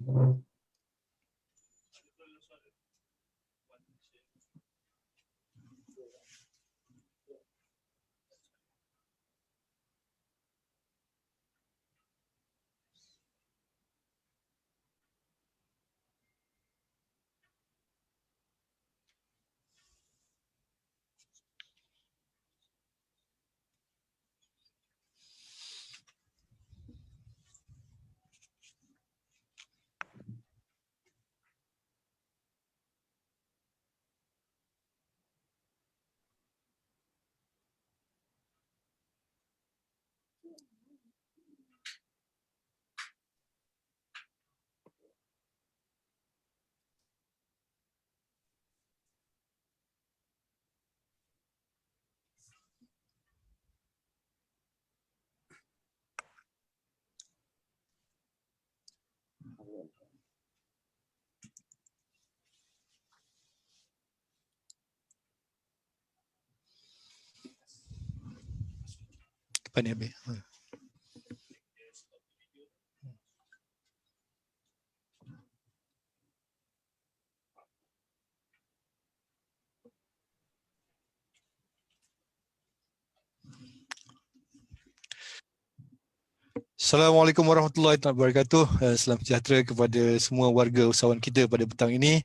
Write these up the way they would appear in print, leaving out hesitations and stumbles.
Apa ni habis? Assalamualaikum warahmatullahi wabarakatuh. Salam sejahtera kepada semua warga usahawan kita pada petang ini.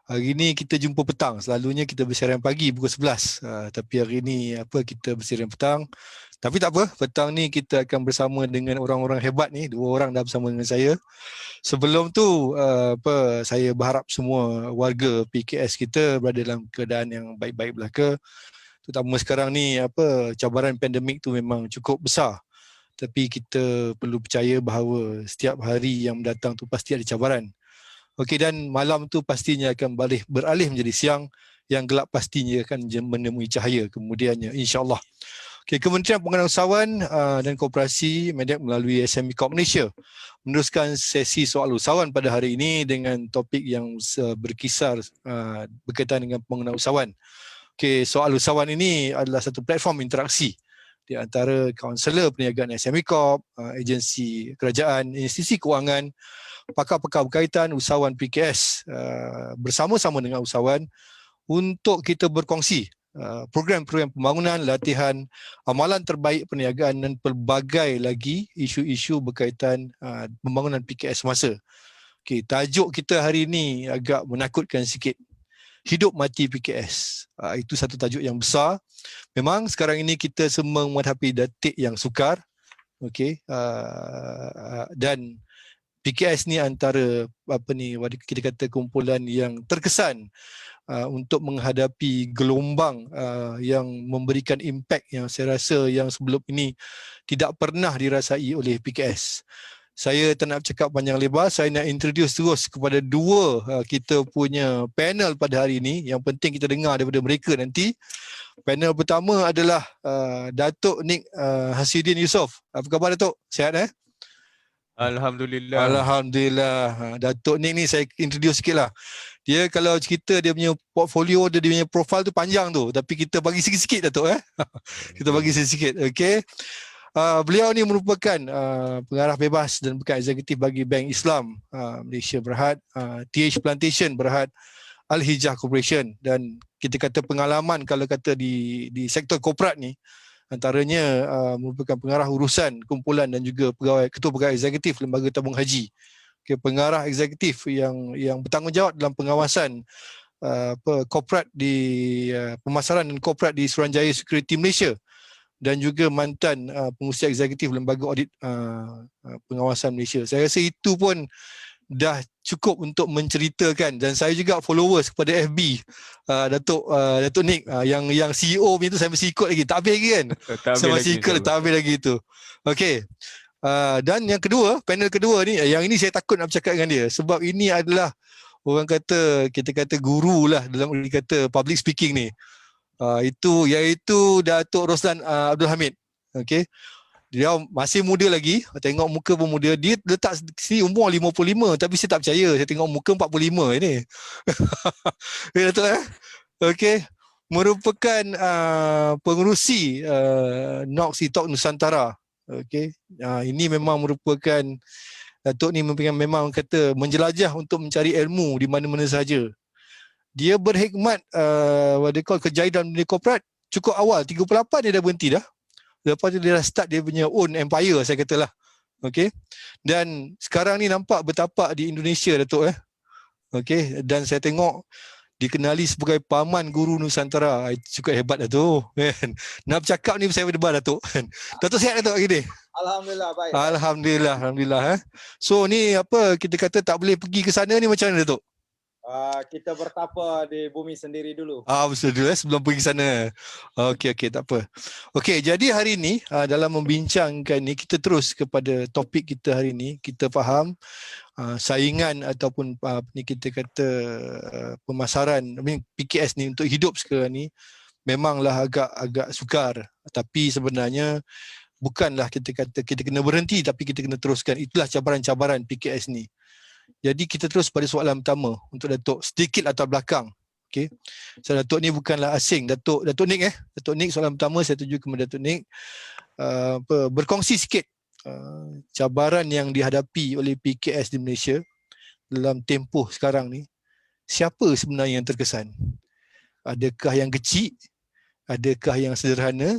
Hari ini kita jumpa petang. Selalunya kita bersiaran pagi pukul 11. Tapi hari ini kita bersiaran petang. Tapi tak apa, petang ni kita akan bersama dengan orang-orang hebat ni. 2 orang dah bersama dengan saya. Sebelum tu saya berharap semua warga PKS kita berada dalam keadaan yang baik-baik belaka. Terutama sekarang ni cabaran pandemik tu memang cukup besar. Tapi kita perlu percaya bahawa setiap hari yang mendatang tu pasti ada cabaran. Okey, dan malam tu pastinya akan beralih menjadi siang, yang gelap pastinya akan menemui cahaya kemudiannya, insya-Allah. Okey, Kementerian Pengurusan Usahawan dan Koperasi Medak melalui SME Corp Malaysia meneruskan sesi soal usahawan pada hari ini dengan topik yang berkisar berkaitan dengan pengguna usahawan. Okey, soal usahawan ini adalah satu platform interaksi di antara kaunselor perniagaan SME Corp, agensi kerajaan, institusi kewangan, pakar-pakar berkaitan, usahawan PKS bersama-sama dengan usahawan untuk kita berkongsi program-program pembangunan, latihan, amalan terbaik perniagaan dan pelbagai lagi isu-isu berkaitan pembangunan PKS semasa. Okay, tajuk kita hari ini agak menakutkan sikit. Hidup mati PKS. Itu satu tajuk yang besar. Memang sekarang ini kita semua menghadapi detik yang sukar. Okey, dan PKS ni antara kita kata kumpulan yang terkesan untuk menghadapi gelombang yang memberikan impak yang saya rasa yang sebelum ini tidak pernah dirasai oleh PKS. Saya tak nak cakap panjang lebar, saya nak introduce terus kepada 2 kita punya panel pada hari ini. Yang penting kita dengar daripada mereka nanti. Panel pertama adalah Datuk Nik Hasiuddin Yusof. Apa khabar Datuk? Sihat Alhamdulillah. Alhamdulillah. Datuk Nik ni saya introduce sikit lah. Dia kalau cerita dia punya portfolio, dia punya profil tu panjang tu. Tapi kita bagi sikit-sikit Datuk. Kita bagi sikit-sikit. Okay. Beliau ni merupakan pengarah bebas dan bukan eksekutif bagi Bank Islam Malaysia Berhad, TH Plantation Berhad, Al-Hijah Corporation, dan kita kata pengalaman kalau kata di sektor korporat ni antaranya merupakan pengarah urusan kumpulan dan juga ketua pegawai eksekutif lembaga tabung haji. Okay, pengarah eksekutif yang bertanggungjawab dalam pengawasan korporat di pemasaran dan korporat di Suruhanjaya Security Malaysia, dan juga mantan pengurusi eksekutif lembaga audit pengawasan Malaysia. Saya rasa itu pun dah cukup untuk menceritakan, dan saya juga followers kepada FB Datuk Nik yang CEO punya tu saya masih ikut lagi, tak habis lagi kan? Saya masih ikut, tak habis lagi tu. Okey. Dan yang kedua, panel kedua ni, yang ini saya takut nak bercakap dengan dia sebab ini adalah orang kata, kita kata guru lah dalam kata public speaking ni. Iaitu Datuk Roslan Abdul Hamid. Okey. Dia masih muda lagi, tengok muka pun muda. Dia letak sini umur 55 tapi saya tak percaya. Saya tengok muka 45 ini. Datuk Okey. Merupakan pengerusi NOC Tok Nusantara. Okey. Ini memang merupakan Datuk ni memang kata menjelajah untuk mencari ilmu di mana-mana saja. Dia berhikmat what they call kerjaya dalam dunia korporat cukup awal, 38 dia dah berhenti dah. Lepas tu dia dah start dia punya own empire, saya katalah. Okey. Dan sekarang ni nampak bertapak di Indonesia, Datuk. Okey. Dan saya tengok dikenali sebagai paman guru Nusantara. Cukup hebat dah tu. Nak bercakap ni saya berdebar, Datuk. Datuk sihat, Datuk, hari ni? Alhamdulillah, baik. Alhamdulillah. So ni apa kita kata tak boleh pergi ke sana ni, macam mana, Datuk? Kita bertapa di bumi sendiri dulu. Betul dulu sebelum pergi sana. Okey, tak apa. Okey, jadi hari ni dalam membincangkan ni, kita terus kepada topik kita hari ni. Kita faham saingan ataupun ni kita kata pemasaran PKS ni untuk hidup sekarang ni memanglah agak sukar. Tapi sebenarnya bukanlah kita kata kita kena berhenti, tapi kita kena teruskan. Itulah cabaran-cabaran PKS ni. Jadi kita terus pada soalan pertama untuk Datuk, sedikit latar belakang. Okey. So Datuk ni bukanlah asing. Datuk Nick Datuk Nick, soalan pertama saya tuju kepada Datuk Nick. Berkongsi sikit cabaran yang dihadapi oleh PKS di Malaysia dalam tempoh sekarang ni. Siapa sebenarnya yang terkesan? Adakah yang kecil? Adakah yang sederhana?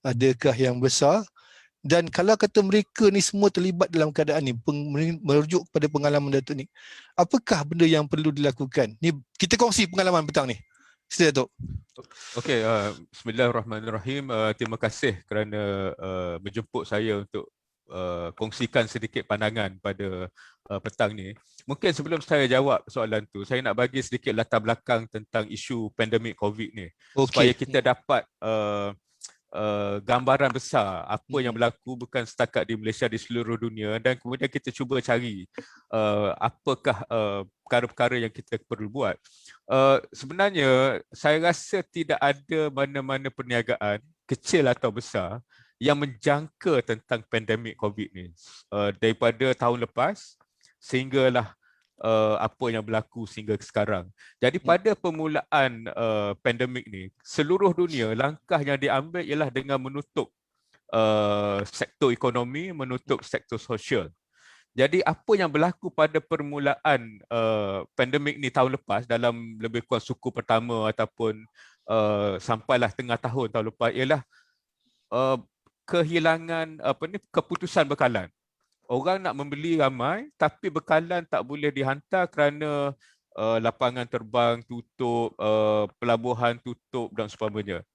Adakah yang besar? Dan kalau kata mereka ni semua terlibat dalam keadaan ni, merujuk kepada pengalaman Datuk ni, apakah benda yang perlu dilakukan? Ni kita kongsi pengalaman petang ni. Sila, Datuk. Okey, bismillahirrahmanirrahim. Terima kasih kerana menjemput saya untuk kongsikan sedikit pandangan pada petang ni. Mungkin sebelum saya jawab soalan tu, saya nak bagi sedikit latar belakang tentang isu pandemik COVID ni. Supaya kita dapat gambaran besar apa yang berlaku bukan setakat di Malaysia, di seluruh dunia, dan kemudian kita cuba cari apakah perkara-perkara yang kita perlu buat. Sebenarnya saya rasa tidak ada mana-mana perniagaan kecil atau besar yang menjangka tentang pandemik COVID ni. Daripada tahun lepas sehinggalah apa yang berlaku sehingga sekarang. Jadi pada permulaan pandemik ni, seluruh dunia langkah yang diambil ialah dengan menutup sektor ekonomi, menutup sektor sosial. Jadi apa yang berlaku pada permulaan pandemik ni tahun lepas, dalam lebih kurang suku pertama ataupun sampailah tengah tahun lepas, ialah kehilangan keputusan bekalan. Orang nak membeli ramai, tapi bekalan tak boleh dihantar kerana lapangan terbang tutup, pelabuhan tutup dan sebagainya.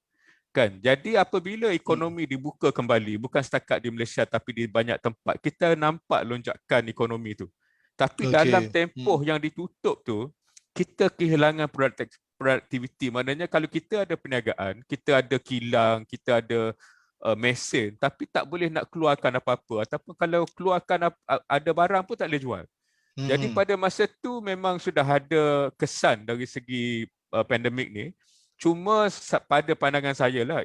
Kan? Jadi apabila ekonomi dibuka kembali, bukan setakat di Malaysia tapi di banyak tempat, kita nampak lonjakan ekonomi tu. Tapi dalam tempoh yang ditutup tu, kita kehilangan produktiviti. Maknanya kalau kita ada perniagaan, kita ada kilang, kita ada mesin, tapi tak boleh nak keluarkan apa-apa, ataupun kalau keluarkan ada barang pun tak boleh jual. Jadi pada masa tu memang sudah ada kesan dari segi pandemik ni. Cuma pada pandangan saya lah,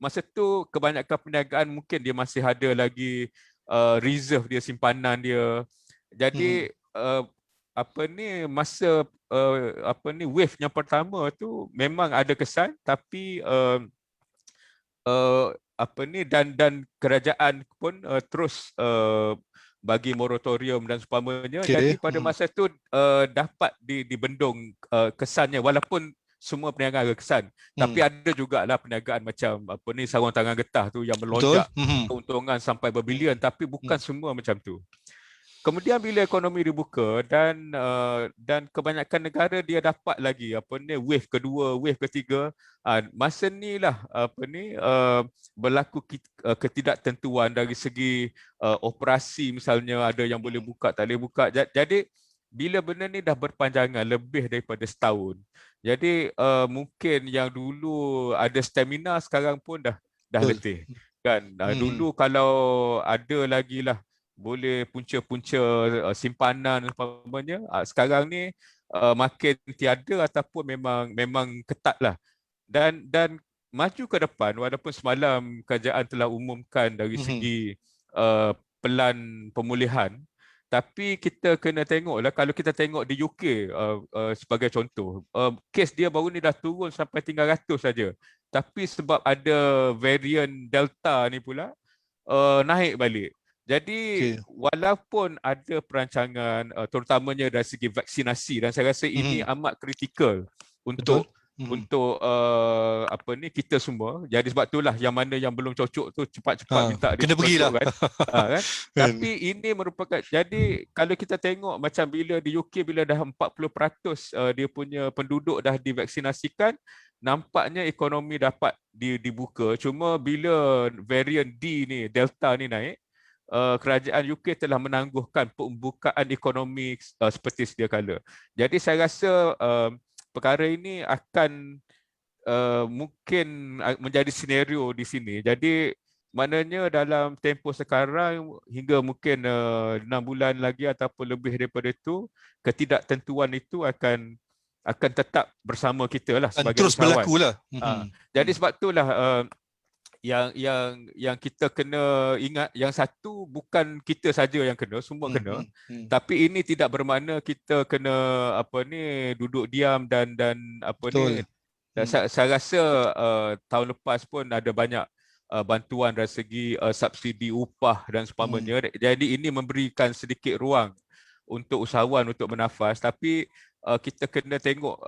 masa tu kebanyakan perniagaan mungkin dia masih ada lagi reserve dia, simpanan dia. Jadi masa wave yang pertama tu memang ada kesan, tapi dan kerajaan pun terus bagi moratorium dan sebagainya. Jadi pada masa itu dapat dibendung kesannya, walaupun semua perniagaan ada kesan. Tapi ada jugalah perniagaan macam sarung tangan getah tu yang melonjak keuntungan sampai berbilion, tapi bukan semua macam tu. Kemudian bila ekonomi dibuka dan kebanyakan negara dia dapat lagi wave kedua, wave ketiga, masa inilah berlaku ketidaktentuan dari segi operasi, misalnya ada yang boleh buka, tak boleh buka. Jadi bila benda ni dah berpanjangan lebih daripada setahun, jadi mungkin yang dulu ada stamina sekarang pun dah letih kan. Dulu kalau ada lagi lah boleh punca-punca simpanan dan sebagainya, sekarang ni makin tiada ataupun memang ketat lah. Dan maju ke depan, walaupun semalam kerajaan telah umumkan dari segi pelan pemulihan, tapi kita kena tengoklah, kalau kita tengok di UK sebagai contoh, kes dia baru ni dah turun sampai 300 saja. Tapi sebab ada varian Delta ni pula naik balik. Jadi walaupun ada perancangan terutamanya dari segi vaksinasi, dan saya rasa ini amat kritikal untuk kita semua. Jadi sebab itulah yang mana yang belum cocok tu cepat-cepat minta kena pergilah. kan. Kan? Tapi ini merupakan, jadi kalau kita tengok macam bila di UK bila dah 40% dia punya penduduk dah divaksinasikan, nampaknya ekonomi dapat dibuka. Cuma bila varian D ni, Delta ni naik, kerajaan UK telah menangguhkan pembukaan ekonomi seperti sedia kala. Jadi saya rasa perkara ini akan mungkin menjadi senario di sini. Jadi maknanya dalam tempoh sekarang hingga mungkin 6 bulan lagi ataupun lebih daripada itu, ketidaktentuan itu akan tetap bersama kita lah sebagai terus usahawan. berlaku lah. Jadi sebab itulah yang kita kena ingat, yang satu bukan kita saja yang kena, semua kena. Tapi ini tidak bermakna kita kena duduk diam dan Betul. Saya rasa tahun lepas pun ada banyak bantuan dari segi subsidi upah dan seumpamanya. Jadi ini memberikan sedikit ruang untuk usahawan untuk bernafas, tapi kita kena tengok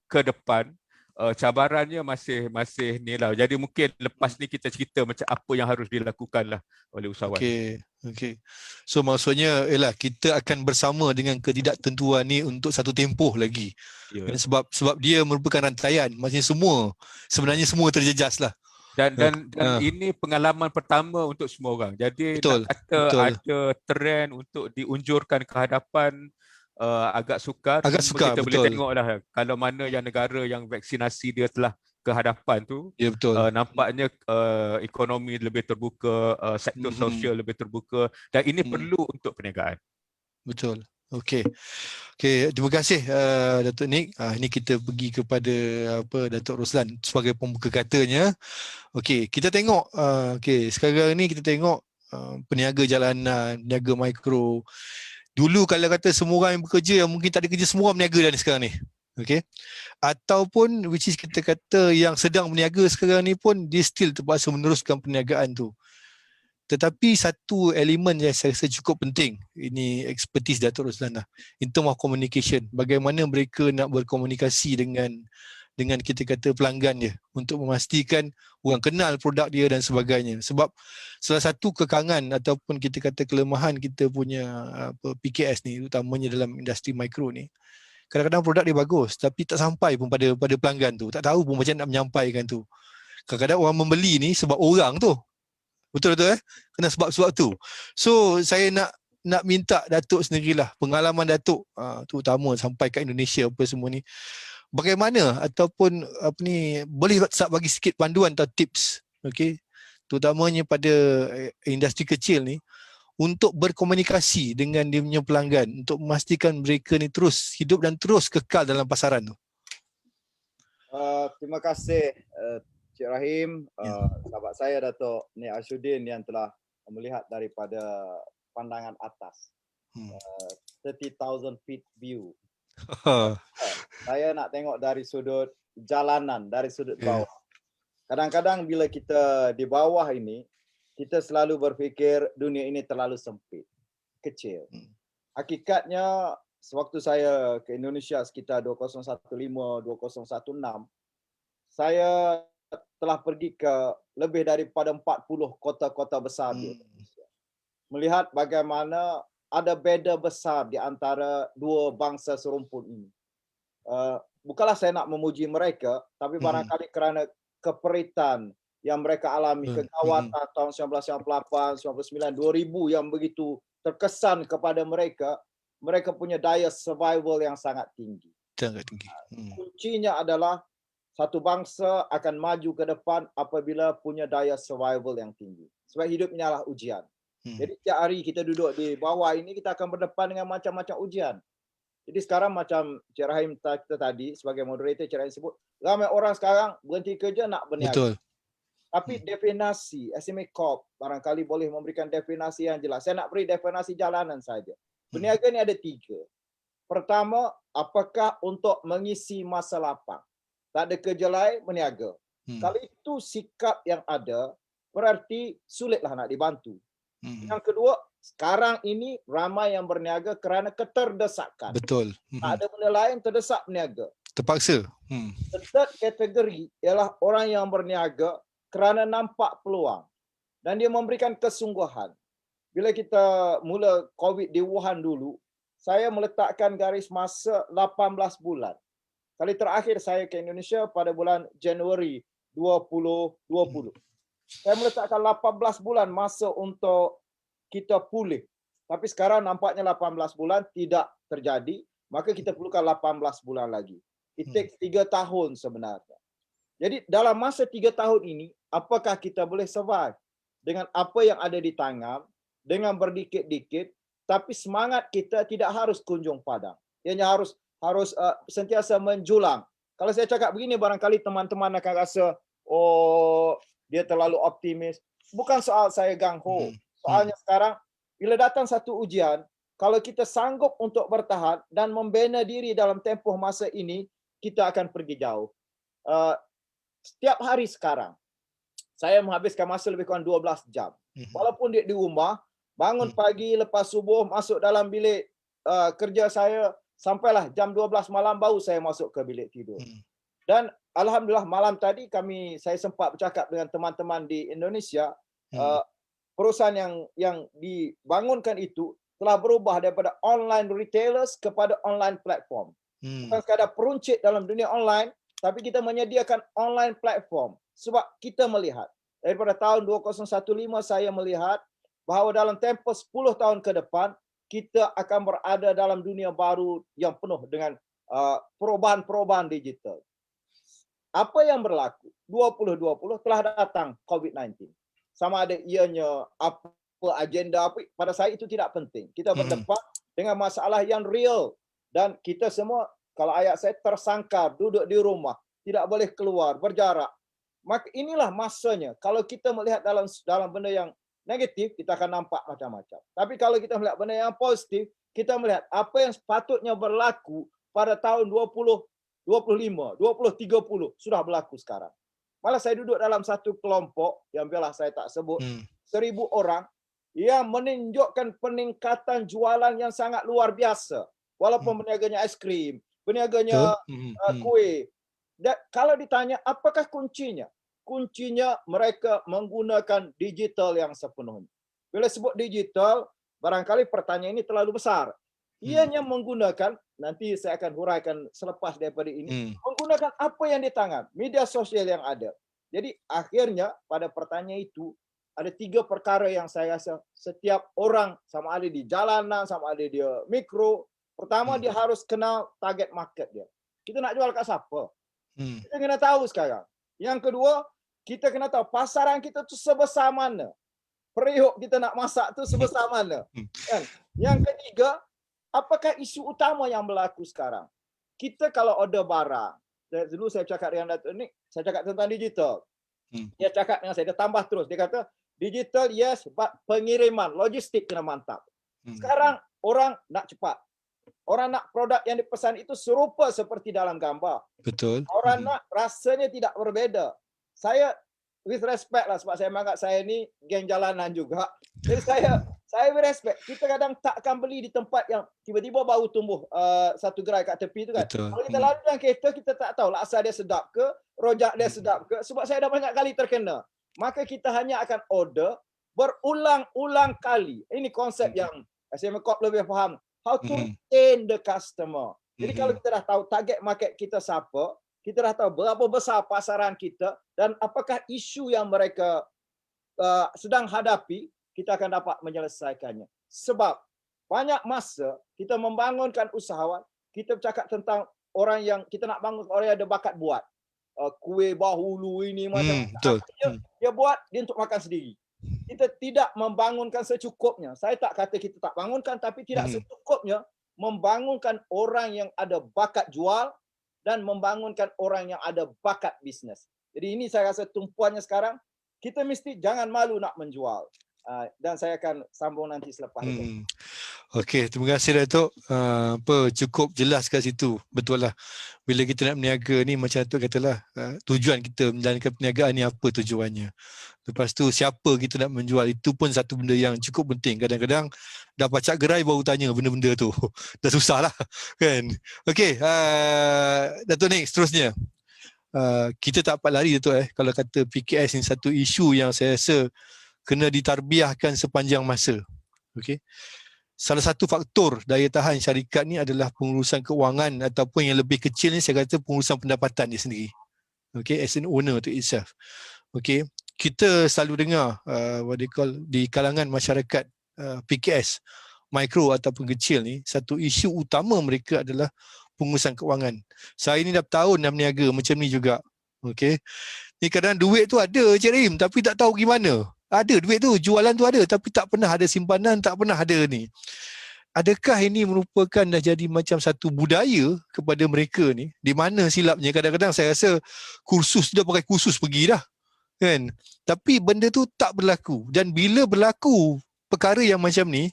ke depan. Cabarannya masih ni lah. Jadi mungkin lepas ni kita cerita macam apa yang harus dilakukan lah oleh usahawan. Okey. So maksudnya ialah kita akan bersama dengan ketidaktentuan ni untuk satu tempoh lagi. Dan sebab dia merupakan rantaian, maksudnya sebenarnya semua terjejas lah. Dan ini pengalaman pertama untuk semua orang. Jadi betul. ada trend untuk diunjurkan ke hadapan, agak sukar. Kita boleh tengoklah kalau mana yang negara yang vaksinasi dia telah ke hadapan tu, nampaknya ekonomi lebih terbuka, sektor sosial lebih terbuka, dan ini perlu untuk perniagaan. Betul. Okey, terima kasih Datuk Nick. Ini kita pergi kepada Datuk Roslan sebagai pembuka katanya. Okey, kita tengok sekarang ni kita tengok peniaga jalanan, peniaga mikro. Dulu kalau kata semua orang yang bekerja, yang mungkin tak ada kerja, semua orang berniaga dah ni sekarang ni. Okey. Ataupun which is kita kata yang sedang berniaga sekarang ni pun dia still terpaksa meneruskan perniagaan tu. Tetapi satu elemen yang saya rasa cukup penting, ini expertise Datuk Roslan lah, in term of communication. Bagaimana mereka nak berkomunikasi dengan kita kata pelanggan dia untuk memastikan orang kenal produk dia dan sebagainya. Sebab salah satu kekangan ataupun kita kata kelemahan kita punya PKS ni, utamanya dalam industri mikro ni, kadang-kadang produk dia bagus tapi tak sampai pun pada pelanggan tu. Tak tahu pun macam nak menyampaikan tu. Kadang-kadang orang membeli ni sebab orang tu. Betul-betul kena sebab-sebab tu. So saya nak minta Datuk sendirilah, pengalaman Datuk terutama sampai kat Indonesia apa semua ni, bagaimana ataupun boleh bagi sikit panduan atau tips, okey, terutamanya pada industri kecil ni untuk berkomunikasi dengan dia punya pelanggan untuk memastikan mereka ni terus hidup dan terus kekal dalam pasaran tu. Terima kasih Cik Rahim, sahabat saya Datuk Nick Ashuddin yang telah melihat daripada pandangan atas, 30,000 feet view. Saya nak tengok dari sudut jalanan, dari sudut bawah. Kadang-kadang bila kita di bawah ini, kita selalu berfikir dunia ini terlalu sempit, kecil. Hakikatnya, sewaktu saya ke Indonesia sekitar 2015-2016, saya telah pergi ke lebih daripada 40 kota-kota besar di Indonesia. Melihat bagaimana ada beza besar di antara dua bangsa serumpun ini. Bukanlah saya nak memuji mereka, tapi barangkali kerana keperitan yang mereka alami, kegawatan tahun 1998, 1999, 2000 yang begitu terkesan kepada mereka, mereka punya daya survival yang sangat tinggi. Kuncinya adalah satu bangsa akan maju ke depan apabila punya daya survival yang tinggi. Sebab hidup ini adalah ujian. Jadi setiap hari kita duduk di bawah ini, kita akan berdepan dengan macam-macam ujian. Jadi sekarang macam Cik Rahim kita tadi sebagai moderator, Cik Rahim sebut, ramai orang sekarang berhenti kerja nak berniaga. Tapi definasi SME Corp barangkali boleh memberikan definasi yang jelas. Saya nak beri definasi jalanan saja. Berniaga ni ada 3. Pertama, apakah untuk mengisi masa lapang? Tak ada kerja lain, berniaga. Kalau itu sikap yang ada, berarti sulitlah nak dibantu. Yang kedua, sekarang ini ramai yang berniaga kerana keterdesakan. Betul. Tak ada benda lain, terdesak berniaga. Terpaksa. The third category ialah orang yang berniaga kerana nampak peluang dan dia memberikan kesungguhan. Bila kita mula COVID di Wuhan dulu, saya meletakkan garis masa 18 bulan. Kali terakhir saya ke Indonesia pada bulan Januari 2020. Saya meletakkan 18 bulan masa untuk kita pulih. Tapi sekarang nampaknya 18 bulan tidak terjadi, maka kita perlukan 18 bulan lagi. It takes 3 tahun sebenarnya. Jadi dalam masa 3 tahun ini, apakah kita boleh survive dengan apa yang ada di tangan, dengan berdikit-dikit, tapi semangat kita tidak harus kunjung padam. Ianya harus sentiasa menjulang. Kalau saya cakap begini, barangkali teman-teman akan rasa, oh, dia terlalu optimis. Bukan soal saya gangho. Soalnya sekarang, bila datang satu ujian, kalau kita sanggup untuk bertahan dan membina diri dalam tempoh masa ini, kita akan pergi jauh. Setiap hari sekarang, saya menghabiskan masa lebih kurang 12 jam. Walaupun di rumah, bangun pagi, lepas subuh, masuk dalam bilik kerja saya, sampailah jam 12 malam baru saya masuk ke bilik tidur. Dan alhamdulillah malam tadi saya sempat bercakap dengan teman-teman di Indonesia. Perusahaan yang dibangunkan itu telah berubah daripada online retailers kepada online platform. Bukan sekadar peruncit dalam dunia online, tapi kita menyediakan online platform. Sebab kita melihat, daripada tahun 2015 saya melihat bahawa dalam tempoh 10 tahun ke depan, kita akan berada dalam dunia baru yang penuh dengan perubahan-perubahan digital. Apa yang berlaku? 2020 telah datang COVID-19. Sama ada ianya apa agenda apa, pada saya itu tidak penting. Kita berdepan dengan masalah yang real dan kita semua, kalau ayat saya, tersangkar, duduk di rumah, tidak boleh keluar, berjarak. Maka inilah masanya. Kalau kita melihat dalam benda yang negatif, kita akan nampak macam-macam. Tapi kalau kita melihat benda yang positif, kita melihat apa yang sepatutnya berlaku pada tahun 2025, 2030 sudah berlaku sekarang. Malah saya duduk dalam satu kelompok yang biarlah saya tak sebut, 1,000 orang yang menunjukkan peningkatan jualan yang sangat luar biasa. Walaupun berniaganya aiskrim, berniaganya kuih. Dan kalau ditanya apakah kuncinya? Kuncinya mereka menggunakan digital yang sepenuhnya. Bila sebut digital, barangkali pertanyaan ini terlalu besar. Ianya menggunakan, nanti saya akan huraikan selepas daripada ini, menggunakan apa yang di tangan, media sosial yang ada. Jadi akhirnya pada pertanyaan itu, ada 3 perkara yang saya rasa setiap orang, sama ada di jalanan, sama ada dia mikro. Pertama, dia harus kenal target market dia. Kita nak jual kat siapa? Kita kena tahu sekarang. Yang kedua, kita kena tahu pasaran kita tu sebesar mana. Periuk kita nak masak tu sebesar mana. Kan? Yang ketiga, apakah isu utama yang berlaku sekarang? Kita kalau order barang, dulu saya cakap dengan Datuk Nick, saya cakap tentang digital. Dia cakap dengan saya, dia tambah terus. Dia kata, digital yes, but pengiriman, logistik kena mantap. Sekarang orang nak cepat. Orang nak produk yang dipesan itu serupa seperti dalam gambar. Betul. Orang nak rasanya tidak berbeza. Saya with respect lah, sebab saya menganggap saya ni geng jalanan juga. Jadi saya with respect. Kita kadang tak akan beli di tempat yang tiba-tiba baru tumbuh satu gerai kat tepi tu kan. Betul. Kalau kita lalu dengan kereta, kita tak tahu laksa dia sedap ke, rojak dia sedap ke. Sebab saya dah banyak kali terkena. Maka kita hanya akan order berulang-ulang kali. Ini konsep yang saya lebih faham. How to retain the customer. Jadi kalau kita dah tahu target market kita siapa, kita dah tahu berapa besar pasaran kita dan apakah isu yang mereka sedang hadapi, kita akan dapat menyelesaikannya. Sebab banyak masa kita membangunkan usahawan, kita bercakap tentang orang yang kita nak bangun, orang yang ada bakat buat. Kuih bahulu ini macam dia buat, dia untuk makan sendiri. Kita tidak membangunkan secukupnya. Saya tak kata kita tak bangunkan, tapi tidak secukupnya membangunkan orang yang ada bakat jual dan membangunkan orang yang ada bakat bisnes. Jadi ini saya rasa tumpuannya sekarang. Kita mesti jangan malu nak menjual. Dan saya akan sambung nanti selepas itu. Okey, terima kasih Datuk. Cukup jelas kat situ. Betul lah. Bila kita nak berniaga ni macam Datuk katalah, tujuan kita menjalankan perniagaan ni apa tujuannya. Lepas tu siapa kita nak menjual, itu pun satu benda yang cukup penting. Kadang-kadang dah pacak gerai baru tanya benda-benda tu. Dah susah lah kan. Okey, Datuk Nik seterusnya. Kita tak dapat lari Datuk kalau kata PKS ni satu isu yang saya rasa kena ditarbiahkan sepanjang masa. Okey. Salah satu faktor daya tahan syarikat ni adalah pengurusan keuangan ataupun yang lebih kecil ni saya kata pengurusan pendapatan dia sendiri. Okay, as an owner to itself. Okay, kita selalu dengar what they call di kalangan masyarakat PKS mikro ataupun kecil ni, satu isu utama mereka adalah pengurusan keuangan. Saya ni dah bertahun dah berniaga macam ni juga. Okay, ni kadang duit tu ada Cik Rahim tapi tak tahu gimana. Ada duit tu, jualan tu ada tapi tak pernah ada simpanan, tak pernah ada ni. Adakah ini merupakan dah jadi macam satu budaya kepada mereka ni? Di mana silapnya? Kadang-kadang saya rasa kursus dah pakai kursus pergi dah. Kan? Tapi benda tu tak berlaku. Dan bila berlaku perkara yang macam ni,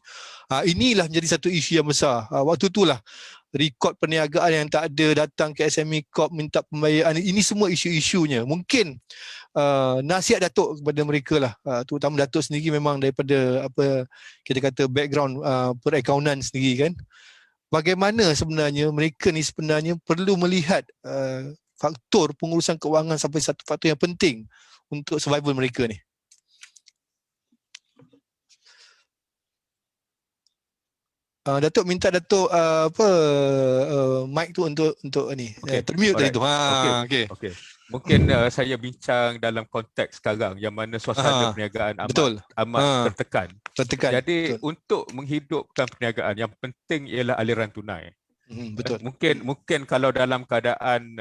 inilah menjadi satu isu yang besar. Waktu itulah rekod perniagaan yang tak ada, datang ke SME Corp minta pembayaran. Ini semua isu-isunya. Mungkin nasihat Datuk kepada mereka lah, terutama Datuk sendiri memang daripada apa kita kata background perakaunan sendiri kan, bagaimana sebenarnya mereka ni sebenarnya perlu melihat faktor pengurusan keuangan sampai satu faktor yang penting untuk survival mereka ni. Datuk minta Datuk mic tu untuk ni. Okay. Termute tadi tu. Okay. Mungkin saya bincang dalam konteks sekarang yang mana suasana perniagaan amat tertekan. Jadi betul. Untuk menghidupkan perniagaan yang penting ialah aliran tunai. Betul. Mungkin kalau dalam keadaan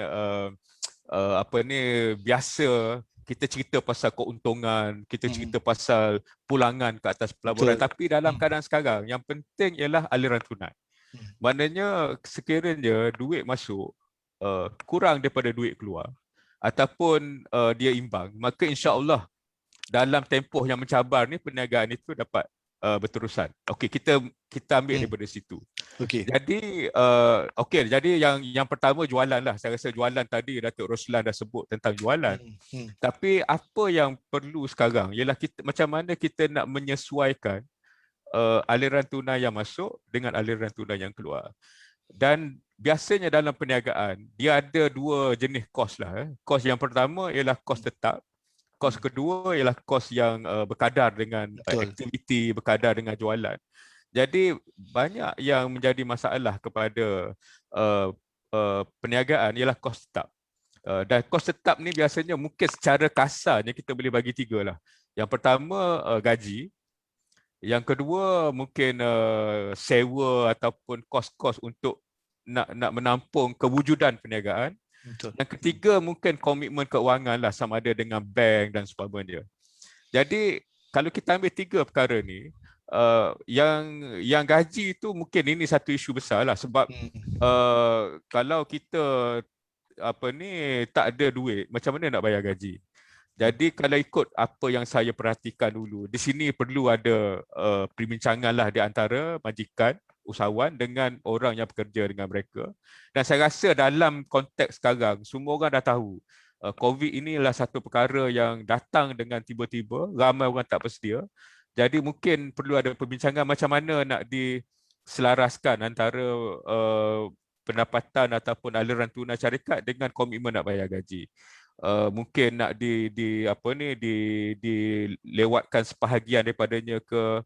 biasa kita cerita pasal keuntungan, kita cerita pasal pulangan ke atas pelaburan, tapi dalam keadaan sekarang yang penting ialah aliran tunai. Maknanya sekiranya duit masuk kurang daripada duit keluar ataupun dia imbang, maka insya-Allah dalam tempoh yang mencabar ni perniagaan itu dapat berterusan. Okey, kita ambil daripada situ. Okey. Jadi jadi yang pertama jualan lah. Saya rasa jualan tadi Datuk Roslan dah sebut tentang jualan. Tapi apa yang perlu sekarang ialah kita macam mana kita nak menyesuaikan aliran tunai yang masuk dengan aliran tunai yang keluar. Dan biasanya dalam perniagaan dia ada dua jenis kos lah. Kos yang pertama ialah kos tetap. Kos kedua ialah kos yang berkadar dengan aktiviti, berkadar dengan jualan. Jadi banyak yang menjadi masalah kepada perniagaan ialah kos tetap. Dan kos tetap ni biasanya mungkin secara kasarnya kita boleh bagi tiga lah. Yang pertama gaji. Yang kedua mungkin sewa ataupun kos-kos untuk nak menampung kewujudan perniagaan. Betul. Yang ketiga mungkin komitmen keuangan lah, sama ada dengan bank dan sebagainya. Jadi kalau kita ambil tiga perkara ni, yang gaji tu mungkin ini satu isu besar lah, sebab kalau kita tak ada duit, macam mana nak bayar gaji? Jadi kalau ikut apa yang saya perhatikan dulu, di sini perlu ada perbincangan lah di antara majikan, usahawan dengan orang yang bekerja dengan mereka. Dan saya rasa dalam konteks sekarang, semua orang dah tahu COVID ini adalah satu perkara yang datang dengan tiba-tiba, ramai orang tak bersedia. Jadi mungkin perlu ada perbincangan macam mana nak diselaraskan antara pendapatan ataupun aliran tunai syarikat dengan komitmen nak bayar gaji. Mungkin nak dilewatkan sebahagian daripadanya ke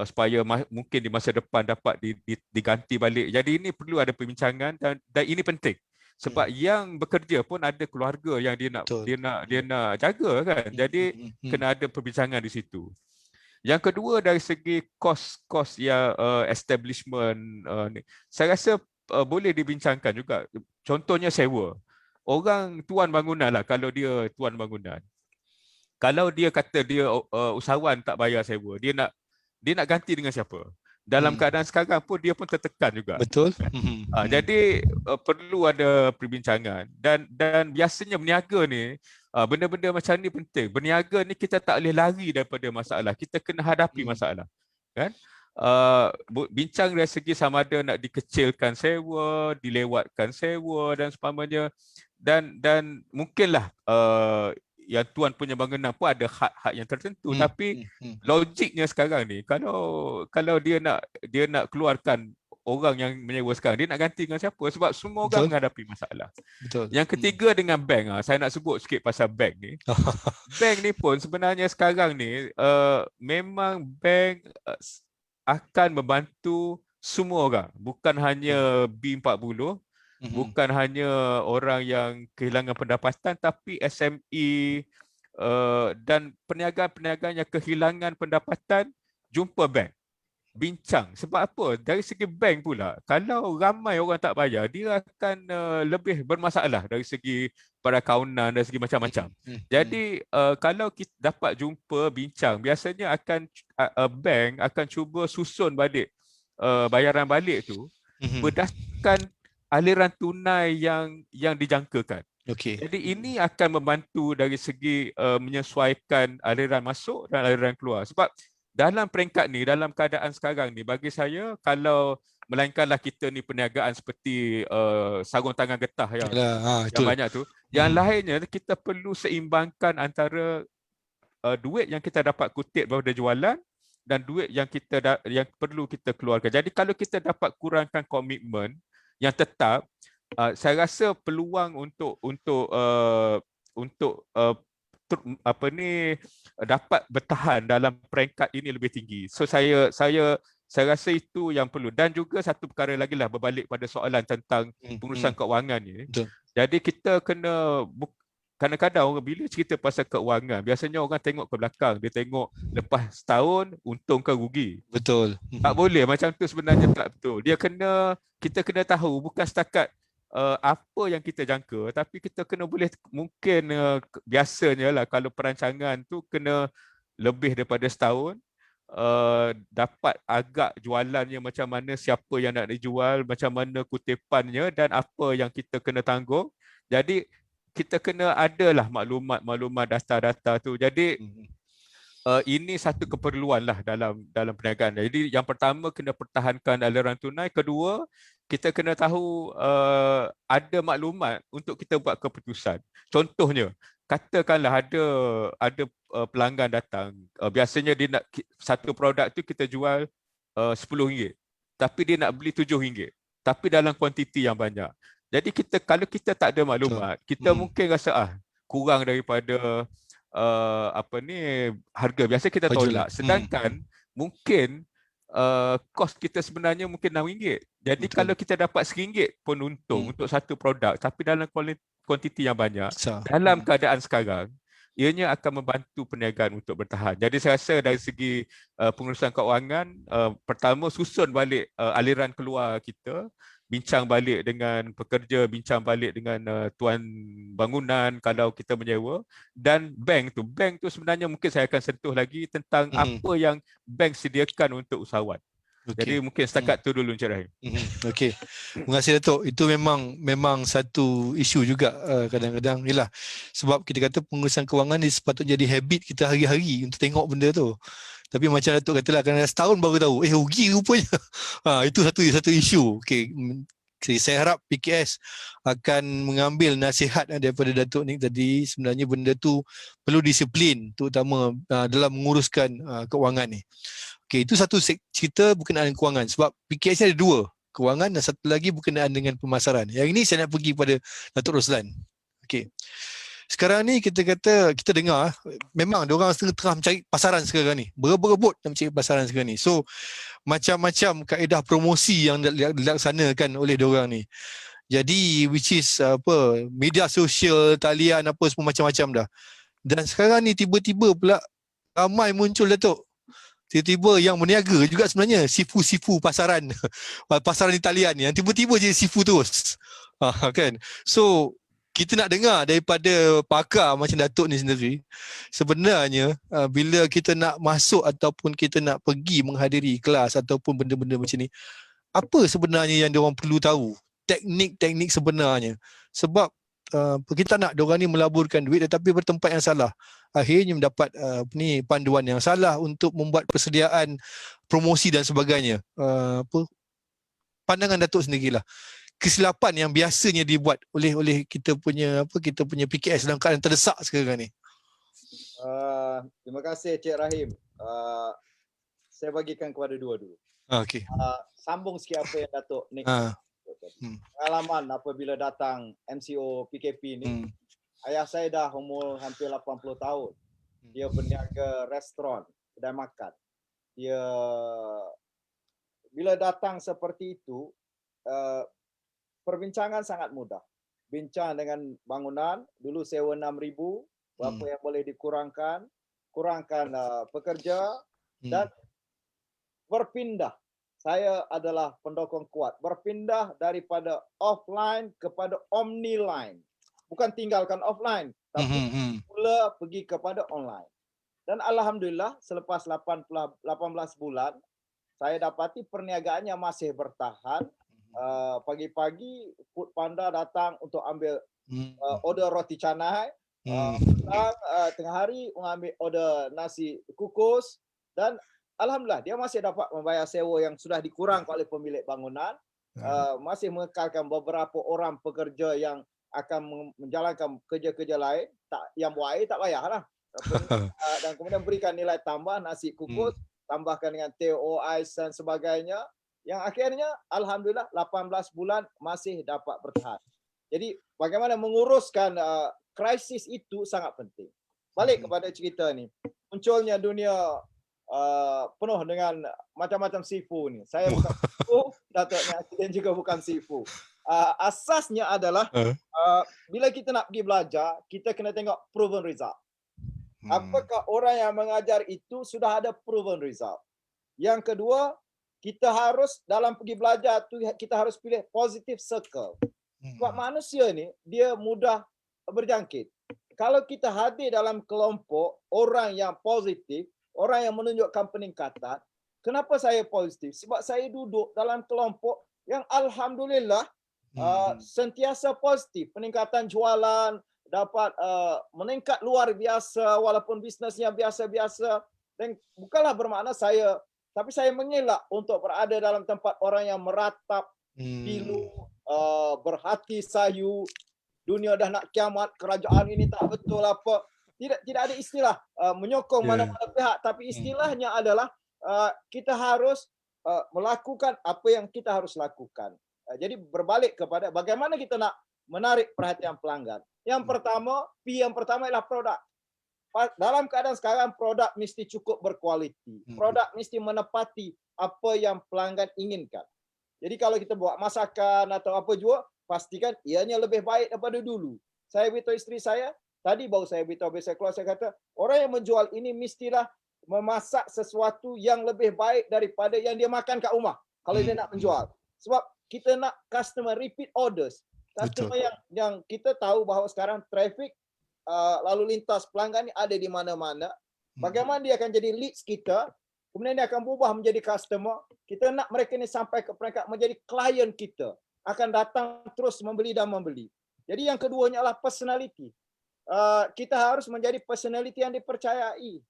supaya mungkin di masa depan dapat diganti balik. Jadi ini perlu ada perbincangan dan ini penting sebab yang bekerja pun ada keluarga yang dia nak jaga kan. Jadi kena ada perbincangan di situ. Yang kedua dari segi kos yang establishment ni, saya rasa boleh dibincangkan juga. Contohnya sewa. Orang tuan bangunan lah, kalau dia tuan bangunan. Kalau dia kata dia usahawan tak bayar sewa, dia nak ganti dengan siapa? Dalam keadaan sekarang pun dia pun tertekan juga. Betul. Jadi perlu ada perbincangan dan biasanya berniaga ni benda-benda macam ni penting. Berniaga ni kita tak boleh lari daripada masalah. Kita kena hadapi masalah. Kan? bincang dari segi sama ada nak dikecilkan sewa, dilewatkan sewa dan seumpamanya, dan mungkinlah yang tuan punya bangunan pun ada hak-hak yang tertentu, tapi logiknya sekarang ni kalau dia nak keluarkan orang yang menyewa sekarang, dia nak ganti dengan siapa? Sebab semua orang menghadapi masalah. Betul. Yang ketiga dengan bank, saya nak sebut sikit pasal bank ni. Bank ni pun sebenarnya sekarang ni memang bank akan membantu semua orang, bukan hanya B40, bukan hanya orang yang kehilangan pendapatan, tapi SME dan perniagaan-perniagaan yang kehilangan pendapatan jumpa bank. Bincang. Sebab apa? Dari segi bank pula, kalau ramai orang tak bayar, dia akan lebih bermasalah dari segi perakaunan, dari segi macam-macam. Jadi kalau kita dapat jumpa bincang, biasanya akan bank akan cuba susun balik bayaran balik tu berdasarkan aliran tunai yang dijangkakan. Jadi ini akan membantu dari segi menyesuaikan aliran masuk dan aliran keluar. Sebab dalam peringkat ni, dalam keadaan sekarang ni, bagi saya, kalau melainkanlah kita ni perniagaan seperti sarung tangan getah yang banyak tu, yang lainnya kita perlu seimbangkan antara duit yang kita dapat kutip daripada jualan dan duit yang perlu kita keluarkan. Jadi kalau kita dapat kurangkan komitmen yang tetap, saya rasa peluang untuk dapat bertahan dalam peringkat ini lebih tinggi. So saya rasa itu yang perlu. Dan juga satu perkara lagi lah, berbalik pada soalan tentang pengurusan keuangan ni. Jadi kita kena, kadang-kadang bila cerita pasal keuangan, biasanya orang tengok ke belakang, dia tengok lepas setahun untung ke rugi. Betul. Tak boleh macam tu, sebenarnya tak betul. Kita kena tahu bukan setakat apa yang kita jangka, tapi kita kena boleh, mungkin biasanya lah kalau perancangan tu kena lebih daripada setahun, dapat agak jualannya macam mana, siapa yang nak dijual, macam mana kutipannya dan apa yang kita kena tanggung. Jadi kita kena adalah maklumat data-data tu. Jadi ini satu keperluan lah dalam perniagaan. Jadi yang pertama, kena pertahankan aliran tunai. Kedua, kita kena tahu ada maklumat untuk kita buat keputusan. Contohnya, katakanlah ada pelanggan datang, biasanya dia nak satu produk tu kita jual RM10, tapi dia nak beli RM7, tapi dalam kuantiti yang banyak. Jadi kalau kita tak ada maklumat, kita mungkin rasa kurang daripada harga, biasa kita tolak. Sedangkan mungkin kos kita sebenarnya mungkin RM6. Jadi kalau kita dapat RM1 pun untung untuk satu produk, tapi dalam kuantiti yang banyak, dalam keadaan sekarang, ianya akan membantu perniagaan untuk bertahan. Jadi saya rasa dari segi pengurusan keuangan, pertama susun balik aliran keluar kita, bincang balik dengan pekerja, bincang balik dengan tuan bangunan kalau kita menyewa, dan bank tu sebenarnya mungkin saya akan sentuh lagi tentang apa yang bank sediakan untuk usahawan. Jadi mungkin setakat tu dulu, Encik Rahim. Okey. Terima kasih Datuk. Itu memang satu isu juga kadang-kadang. Yalah, sebab kita kata pengurusan kewangan ni sepatutnya jadi habit kita hari-hari untuk tengok benda tu. Tapi macam Datuk katalah, kadang-kadang setahun baru tahu, rugi rupanya. Itu satu isu. Okey. Saya harap PKS akan mengambil nasihat daripada Datuk ni tadi. Sebenarnya benda tu perlu disiplin, terutama dalam menguruskan keuangan ni. Okey, itu satu cerita berkenaan kewangan. Sebab PKS ni ada dua, kewangan dan satu lagi berkenaan dengan pemasaran. Yang ini saya nak pergi pada Datuk Roslan. Okey. Sekarang ni kita dengar memang diorang tengah mencari pasaran sekarang ni. Berebut nak mencari pasaran sekarang ni. So macam-macam kaedah promosi yang dilaksanakan oleh diorang ni. Jadi which is media sosial, talian apa semua macam-macam dah. Dan sekarang ni tiba-tiba pula ramai muncul Datuk. Tiba-tiba yang berniaga juga sebenarnya sifu-sifu pasaran pasaran Italian ni yang tiba-tiba je sifu terus. Kan? So kita nak dengar daripada pakar macam Datuk ni sendiri, sebenarnya bila kita nak masuk ataupun kita nak pergi menghadiri kelas ataupun benda-benda macam ni, apa sebenarnya yang diorang perlu tahu, teknik-teknik sebenarnya. Sebab kita nak diorang ni melaburkan duit tetapi bertempat yang salah. Akhirnya mendapat panduan yang salah untuk membuat persediaan promosi dan sebagainya. Pandangan Datuk sendirilah. Kesilapan yang biasanya dibuat oleh kita punya PKS dalam keadaan terdesak sekarang ni. Terima kasih Cik Rahim. Saya bagikan kepada dua dulu. Okey. Sambung sikit apa yang Datuk Nick pengalaman apabila datang MCO PKP ni. Ayah saya dah umur hampir 80 tahun. Dia berniaga restoran, kedai makan. Dia bila datang seperti itu, perbincangan sangat mudah. Bincang dengan bangunan, dulu sewa 6,000, berapa yang boleh dikurangkan, kurangkan pekerja dan berpindah. Saya adalah pendokong kuat. Berpindah daripada offline kepada omniline. Bukan tinggalkan offline, tapi mula pergi kepada online. Dan alhamdulillah selepas 18 bulan, saya dapati perniagaannya masih bertahan. Pagi-pagi Food Panda datang untuk ambil order roti canai. Tengah hari mengambil order nasi kukus dan alhamdulillah dia masih dapat membayar sewa yang sudah dikurangkan oleh pemilik bangunan. Masih mengekalkan beberapa orang pekerja yang akan menjalankan kerja-kerja lain, yang buat air tak payahlah. Dan kemudian berikan nilai tambah nasi kukus, tambahkan dengan teh, ais dan sebagainya. Yang akhirnya alhamdulillah 18 bulan masih dapat bertahan. Jadi bagaimana menguruskan krisis itu sangat penting. Balik kepada cerita ni. Munculnya dunia penuh dengan macam-macam sifu ni. Saya bukan sifu, Datuk Nasruddin juga bukan sifu. Asasnya adalah bila kita nak pergi belajar, kita kena tengok proven result. Apakah orang yang mengajar itu sudah ada proven result. Yang kedua, kita harus dalam pergi belajar tu kita harus pilih positive circle. Sebab manusia ni dia mudah berjangkit. Kalau kita hadir dalam kelompok orang yang positif, orang yang menunjukkan peningkatan, kenapa saya positif? Sebab saya duduk dalam kelompok yang alhamdulillah sentiasa positif, peningkatan jualan dapat meningkat luar biasa walaupun bisnesnya biasa-biasa. Dan bukanlah bermakna tapi saya mengelak untuk berada dalam tempat orang yang meratap, pilu, berhati sayu, dunia dah nak kiamat, kerajaan ini tak betul apa. Tidak ada istilah menyokong mana-mana pihak, tapi istilahnya adalah kita harus melakukan apa yang kita harus lakukan. Jadi berbalik kepada bagaimana kita nak menarik perhatian pelanggan. Yang pertama, P yang pertama ialah produk. Dalam keadaan sekarang, produk mesti cukup berkualiti. Produk mesti menepati apa yang pelanggan inginkan. Jadi kalau kita buat masakan atau apa juga, pastikan ianya lebih baik daripada dulu. Saya beritahu isteri saya, tadi baru saya beritahu habis saya keluar, saya kata, orang yang menjual ini mestilah memasak sesuatu yang lebih baik daripada yang dia makan kat rumah. Kalau dia nak menjual. Sebab kita nak customer repeat orders. Customer yang kita tahu bahawa sekarang traffic lalu lintas pelanggan ni ada di mana-mana. Bagaimana dia akan jadi leads kita, kemudian dia akan berubah menjadi customer. Kita nak mereka ni sampai ke peringkat menjadi klien kita. Akan datang terus membeli dan membeli. Jadi yang keduanya adalah personality. Kita harus menjadi personality yang dipercayai.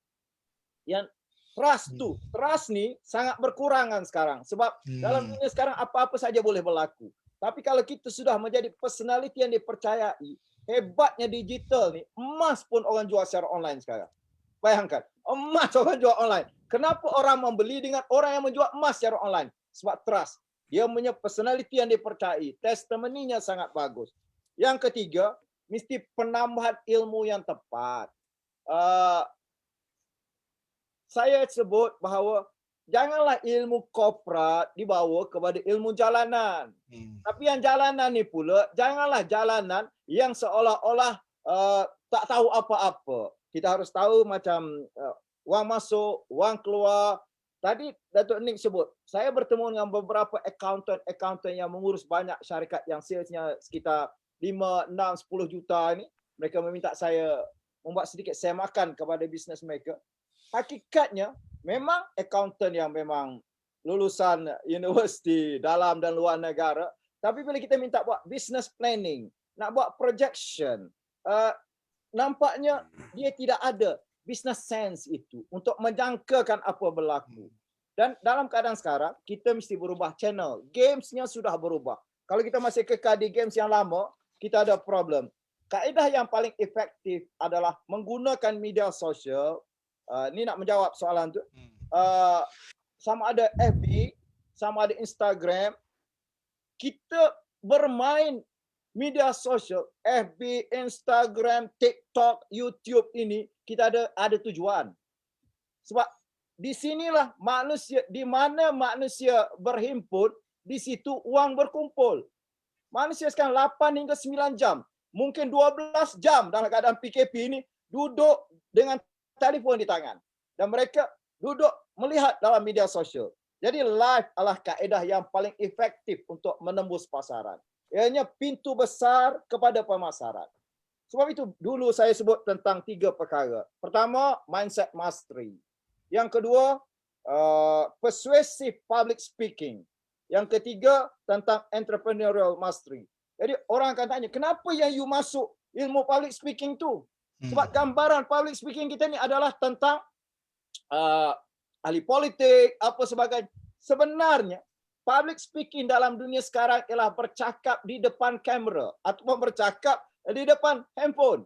Yang trust ni sangat berkurangan sekarang. Sebab dalam dunia sekarang apa-apa saja boleh berlaku. Tapi kalau kita sudah menjadi personality yang dipercayai, hebatnya digital ni, emas pun orang jual secara online sekarang. Bayangkan, emas orang jual online. Kenapa orang membeli dengan orang yang menjual emas secara online? Sebab trust. Dia punya personality yang dipercayai. Testimoninya sangat bagus. Yang ketiga, mesti penambahan ilmu yang tepat. Saya sebut bahawa janganlah ilmu korporat dibawa kepada ilmu jalanan. Tapi yang jalanan ni pula, janganlah jalanan yang seolah-olah tak tahu apa-apa. Kita harus tahu macam wang masuk, wang keluar. Tadi Datuk Nick sebut, saya bertemu dengan beberapa accountant yang mengurus banyak syarikat yang salesnya sekitar 5, 6, 10 juta ni. Mereka meminta saya membuat sedikit semakan kepada bisnes mereka. Hakikatnya, memang accountant yang memang lulusan universiti dalam dan luar negara. Tapi bila kita minta buat business planning, nak buat projection. Nampaknya dia tidak ada business sense itu untuk menjangkakan apa berlaku. Dan dalam keadaan sekarang, kita mesti berubah channel. Gamesnya sudah berubah. Kalau kita masih kekal di games yang lama, kita ada problem. Kaedah yang paling efektif adalah menggunakan media sosial. Ni nak menjawab soalan tu. Sama ada FB, sama ada Instagram. Kita bermain media sosial, FB, Instagram, TikTok, YouTube ini, kita ada tujuan. Sebab di sinilah manusia, di mana manusia berhimpun, di situ uang berkumpul. Manusia sekarang 8 hingga 9 jam, mungkin 12 jam dalam keadaan PKP ini, duduk dengan telefon di tangan. Dan mereka duduk melihat dalam media sosial. Jadi live adalah kaedah yang paling efektif untuk menembus pasaran. Ianya pintu besar kepada pemasaran. Sebab itu dulu saya sebut tentang 3 perkara. Pertama, mindset mastery. Yang kedua, persuasive public speaking. Yang ketiga, tentang entrepreneurial mastery. Jadi orang akan tanya, kenapa yang you masuk ilmu public speaking tu? Sebab gambaran public speaking kita ni adalah tentang ahli politik, apa sebagainya. Sebenarnya, public speaking dalam dunia sekarang ialah bercakap di depan kamera ataupun bercakap di depan handphone.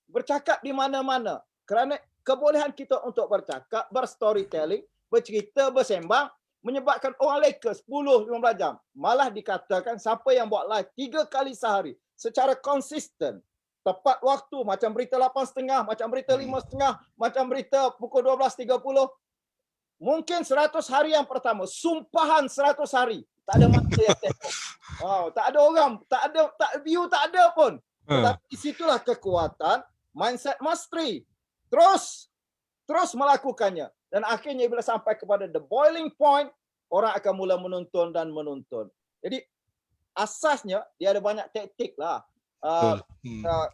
Bercakap di mana-mana. Kerana kebolehan kita untuk bercakap, berstorytelling, bercerita, bersembang, menyebabkan orang leka 10-15 jam. Malah dikatakan siapa yang buat live 3 kali sehari secara konsisten, tepat waktu, macam berita 8.30, macam berita 5.30, macam berita pukul 12.30, mungkin 100 hari yang pertama, sumpahan 100 hari, tak ada masa yang tengok. Tak ada orang, tak view, tak ada pun. Tetapi disitulah kekuatan mindset mastery. Terus melakukannya. Dan akhirnya bila sampai kepada the boiling point, orang akan mula menonton dan menonton. Jadi asasnya dia ada banyak taktik lah.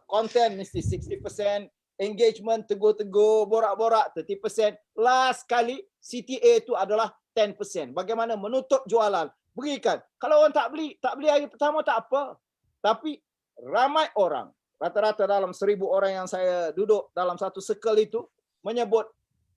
Content mesti 60%, engagement tegur-tegur, borak-borak 30%. Last kali CTA itu adalah 10%. Bagaimana menutup jualan, berikan. Kalau orang tak beli hari pertama tak apa. Tapi ramai orang, rata-rata dalam 1,000 orang yang saya duduk dalam satu circle itu, menyebut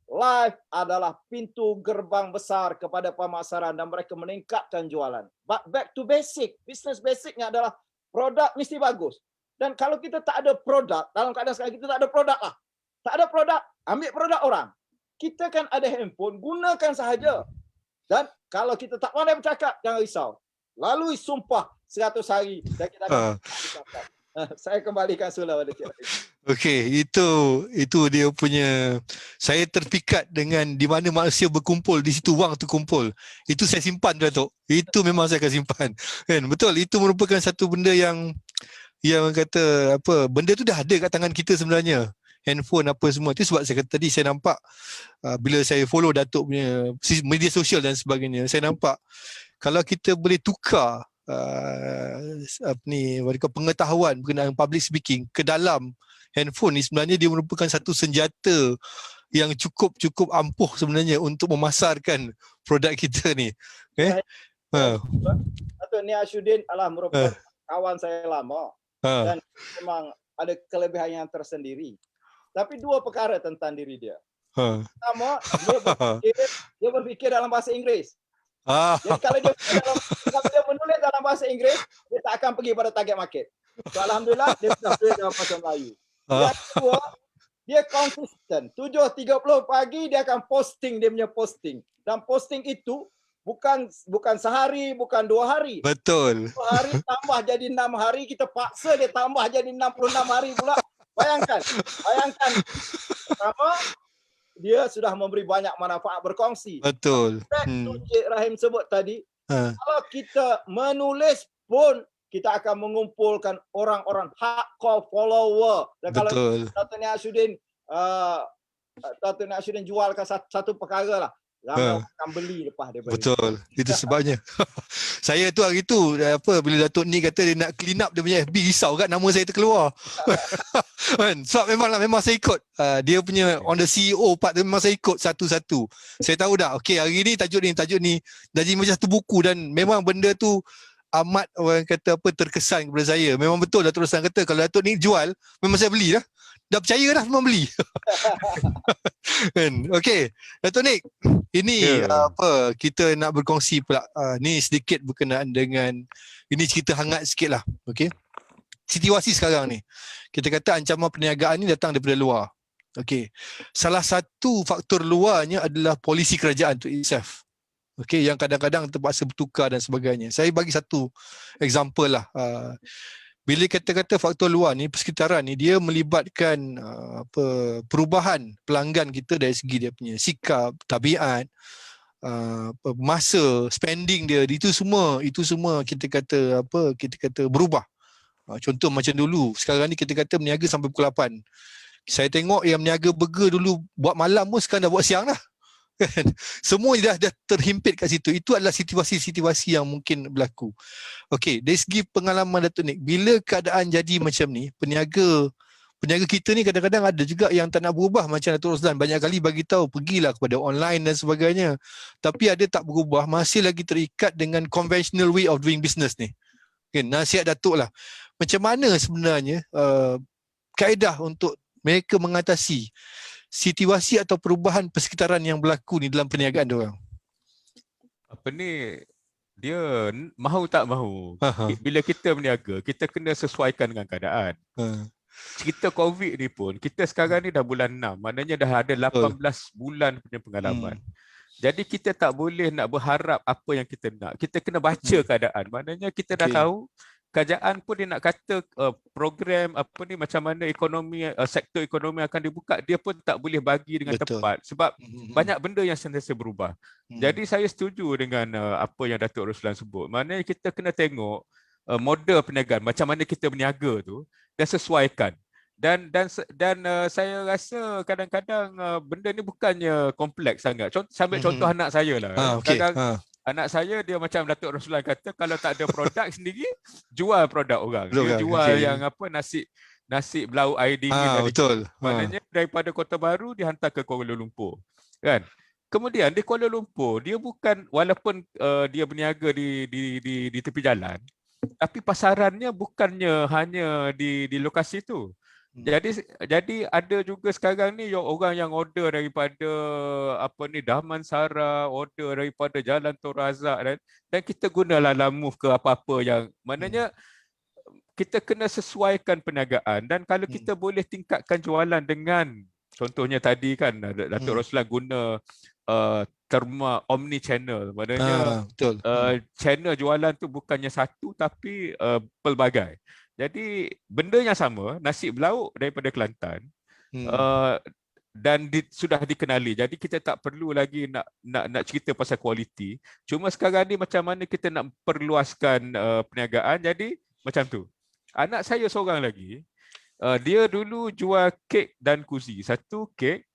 live adalah pintu gerbang besar kepada pemasaran dan mereka meningkatkan jualan. But back to basic. Business basicnya adalah produk mesti bagus. Dan kalau kita tak ada produk, dalam keadaan sekarang kita tak ada produk lah. Tak ada produk, ambil produk orang. Kita kan ada handphone, gunakan sahaja. Dan kalau kita tak pandai bercakap, jangan risau. Lalui sumpah 100 hari dan kita akan bercakap. Saya kembalikan semula pada Cik Rahim. Okey, itu dia punya, saya terpikat dengan di mana manusia berkumpul, di situ wang terkumpul. Itu saya simpan tu Datuk. Itu memang saya akan simpan. Kan? Betul, itu merupakan satu benda yang kata apa, benda tu dah ada kat tangan kita sebenarnya. Handphone apa semua. Itu sebab saya kata tadi saya nampak bila saya follow Datuk punya media sosial dan sebagainya, saya nampak kalau kita boleh tukar pengetahuan berkenaan public speaking ke dalam handphone ni, sebenarnya dia merupakan satu senjata yang cukup ampuh sebenarnya untuk memasarkan produk kita ni. Datuk Nia Syudin adalah merupakan kawan saya lama dan memang ada kelebihan yang tersendiri. Tapi 2 perkara tentang diri dia. Pertama, dia berfikir dalam bahasa Inggeris. Jadi kalau dia menulis dalam bahasa Inggeris, dia tak akan pergi pada target market. So, alhamdulillah dia sudah tulis dalam bahasa Melayu. Yang kedua, dia konsisten. 7.30 pagi dia akan posting dia punya posting. Dan posting itu bukan sehari, bukan 2 hari. Betul. 2 hari tambah jadi 6 hari, kita paksa dia tambah jadi 66 hari pula. Bayangkan. Pertama, dia sudah memberi banyak manfaat berkongsi. Betul. Cik Rahim sebut tadi, kalau kita menulis pun kita akan mengumpulkan orang-orang hardcore follower. Dan kalau Datuk Nia Syudin jualkan satu perkara lah, ramai akan beli lepas daripada. Betul. Itu sebabnya. Saya tu hari tu bila Datuk Ni kata dia nak clean up dia punya FB, risau kan nama saya terkeluar. Kan? Sebab memang saya ikut. Dia punya on the CEO part tu memang saya ikut satu-satu. Saya tahu dah, okey hari ni tajuk ni dah jadi macam satu buku dan memang benda tu amat orang kata apa terkesan kepada saya. Memang betul Datuk Roslan kata kalau Datuk ni jual, memang saya beli dah. Dah percaya dah memang beli. Kan? Okey, Datuk Nik, ini apa kita nak berkongsi pula. Ni sedikit berkenaan dengan ini cerita hangat sikit lah. Okey. Situasi sekarang ni. Kita kata ancaman perniagaan ni datang daripada luar. Okey. Salah satu faktor luarnya adalah polisi kerajaan tu itself. Okey, yang kadang-kadang terpaksa bertukar dan sebagainya. Saya bagi satu example lah. Bila kata-kata faktor luar ni, persekitaran ni dia melibatkan perubahan pelanggan kita dari segi dia punya sikap, tabiat, masa, spending dia, itu semua kita kata berubah. Contoh macam dulu, sekarang ni kita kata berniaga sampai pukul 8. Saya tengok yang berniaga burger dulu buat malam pun sekarang dah buat siang dah. Semua dah terhimpit kat situ. Itu adalah situasi-situasi yang mungkin berlaku. Okey, dari segi pengalaman Datuk Nik, bila keadaan jadi macam ni, peniaga kita ni kadang-kadang ada juga yang tak nak berubah macam Datuk Roslan. Banyak kali bagi tahu pergilah kepada online dan sebagainya. Tapi ada tak berubah, masih lagi terikat dengan conventional way of doing business ni. Okay, nasihat Datuk lah. Macam mana sebenarnya kaedah untuk mereka mengatasi situasi atau perubahan persekitaran yang berlaku ni dalam perniagaan diorang? Apa ni, dia mahu tak mahu. Bila kita berniaga, kita kena sesuaikan dengan keadaan. Cerita COVID ni pun, kita sekarang ni dah bulan 6. Maknanya dah ada 18 bulan punya pengalaman. Jadi kita tak boleh nak berharap apa yang kita nak. Kita kena baca keadaan. Maknanya kita dah tahu kerajaan pun dia nak kata program apa ni macam mana ekonomi sektor ekonomi akan dibuka, dia pun tak boleh bagi dengan tepat sebab banyak benda yang sentiasa berubah. Jadi saya setuju dengan apa yang Datuk Roslan sebut. Maknanya kita kena tengok model perniagaan, macam mana kita berniaga tu dan sesuaikan. Dan saya rasa kadang-kadang benda ni bukannya kompleks sangat. Sambil contoh anak saya lah. Kadang anak saya dia macam Datuk Roslan kata, kalau tak ada produk sendiri, jual produk orang. Dia jual yang apa nasi belau air dingin. Betul. Maknanya daripada Kota Baru dia hantar ke Kuala Lumpur. Kan? Kemudian di Kuala Lumpur dia bukan, walaupun dia berniaga di tepi jalan, tapi pasarannya bukannya hanya di lokasi tu. Jadi ada juga sekarang ni orang yang order daripada apa ni Damansara, order daripada Jalan Tun Razak dan kita gunalah Lamove ke apa-apa yang maknanya kita kena sesuaikan perniagaan. Dan kalau kita boleh tingkatkan jualan dengan contohnya tadi kan Datuk Roslan guna terma omni channel, maknanya channel jualan tu bukannya satu tapi pelbagai. Jadi benda yang sama, nasi berlauk daripada Kelantan dan sudah dikenali. Jadi kita tak perlu lagi nak cerita pasal kualiti. Cuma sekarang ni macam mana kita nak perluaskan perniagaan, jadi macam tu. Anak saya seorang lagi, dia dulu jual kek dan kuzi. Satu kek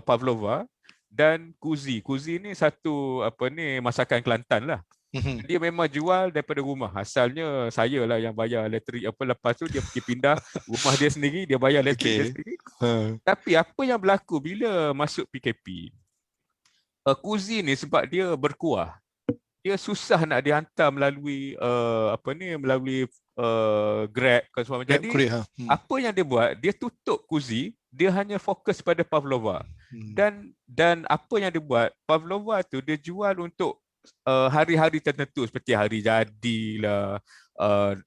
pavlova dan kuzi. Kuzi ni satu apa ni masakan Kelantan lah. Dia memang jual daripada rumah. Asalnya saya lah yang bayar elektrik apa, lepas tu dia pergi pindah rumah dia sendiri, dia bayar elektrik dia sendiri. Tapi apa yang berlaku bila masuk PKP, kuzi ni sebab dia berkuah, dia susah nak dihantar melalui melalui Grab ke semua. Jadi apa yang dia buat, dia tutup kuzi, dia hanya fokus pada pavlova. Dan apa yang dia buat, pavlova tu dia jual untuk hari-hari tertentu seperti hari jadi lah,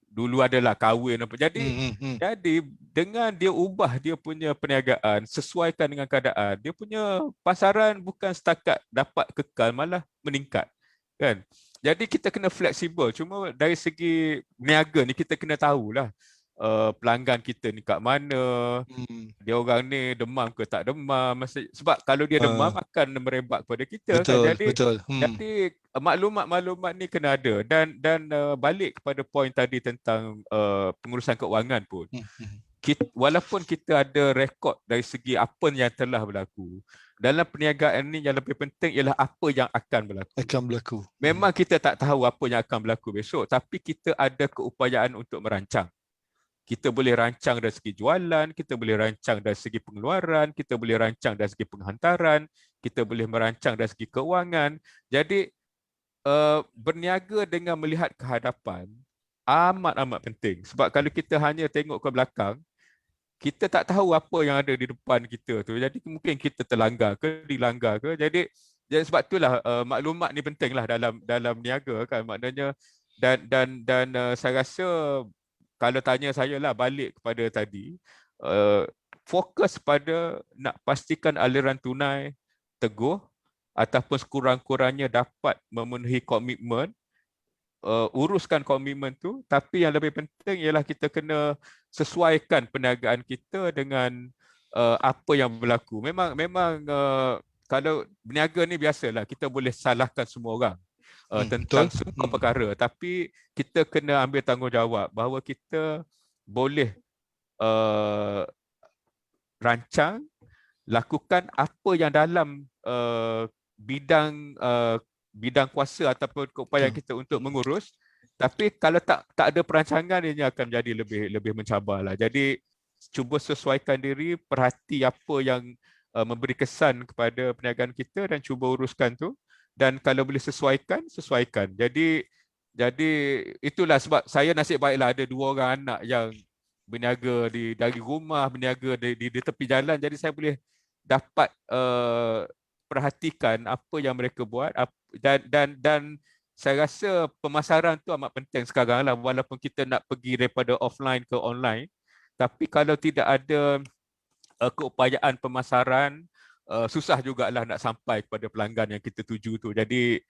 dulu adalah kahwin apa. Jadi dengan dia ubah dia punya perniagaan sesuaikan dengan keadaan, dia punya pasaran bukan setakat dapat kekal, malah meningkat kan. Jadi kita kena fleksibel. Cuma dari segi niaga ni kita kena tahulah pelanggan kita ni kat mana, dia orang ni demam ke tak demam. Sebab kalau dia demam akan merembak kepada kita. Betul, kan? jadi maklumat-maklumat ni kena ada. Dan balik kepada poin tadi tentang pengurusan keuangan pun. Walaupun kita ada rekod dari segi apa yang telah berlaku, dalam perniagaan ni yang lebih penting ialah apa yang akan berlaku. Memang kita tak tahu apa yang akan berlaku besok, tapi kita ada keupayaan untuk merancang. Kita boleh rancang dari segi jualan, kita boleh rancang dari segi pengeluaran, kita boleh rancang dari segi penghantaran, kita boleh merancang dari segi keuangan. Jadi berniaga dengan melihat ke hadapan amat penting. Sebab kalau kita hanya tengok ke belakang, kita tak tahu apa yang ada di depan kita tu. Jadi mungkin kita terlanggar ke, dilanggar ke. Jadi sebab itulah maklumat ni penting lah dalam niaga kan. Maknanya saya rasa kalau tanya saya lah balik kepada tadi, fokus pada nak pastikan aliran tunai teguh ataupun sekurang-kurangnya dapat memenuhi komitmen, uruskan komitmen tu, tapi yang lebih penting ialah kita kena sesuaikan perniagaan kita dengan apa yang berlaku. Memang kalau berniaga ni biasalah kita boleh salahkan semua orang tentang semua perkara, tapi kita kena ambil tanggungjawab bahawa kita boleh rancang, lakukan apa yang dalam bidang kuasa ataupun keupayaan kita untuk mengurus, tapi kalau tak ada perancangan, ini akan menjadi lebih mencabarlah. Jadi cuba sesuaikan diri, perhati apa yang memberi kesan kepada perniagaan kita dan cuba uruskan tu, dan kalau boleh sesuaikan. Jadi itulah sebab saya nasib baiklah ada 2 orang anak yang berniaga dari rumah, berniaga di tepi jalan, jadi saya boleh dapat perhatikan apa yang mereka buat, dan saya rasa pemasaran tu amat penting sekarang lah, walaupun kita nak pergi daripada offline ke online, tapi kalau tidak ada keupayaan pemasaran, susah jugalah nak sampai kepada pelanggan yang kita tuju tu. Jadi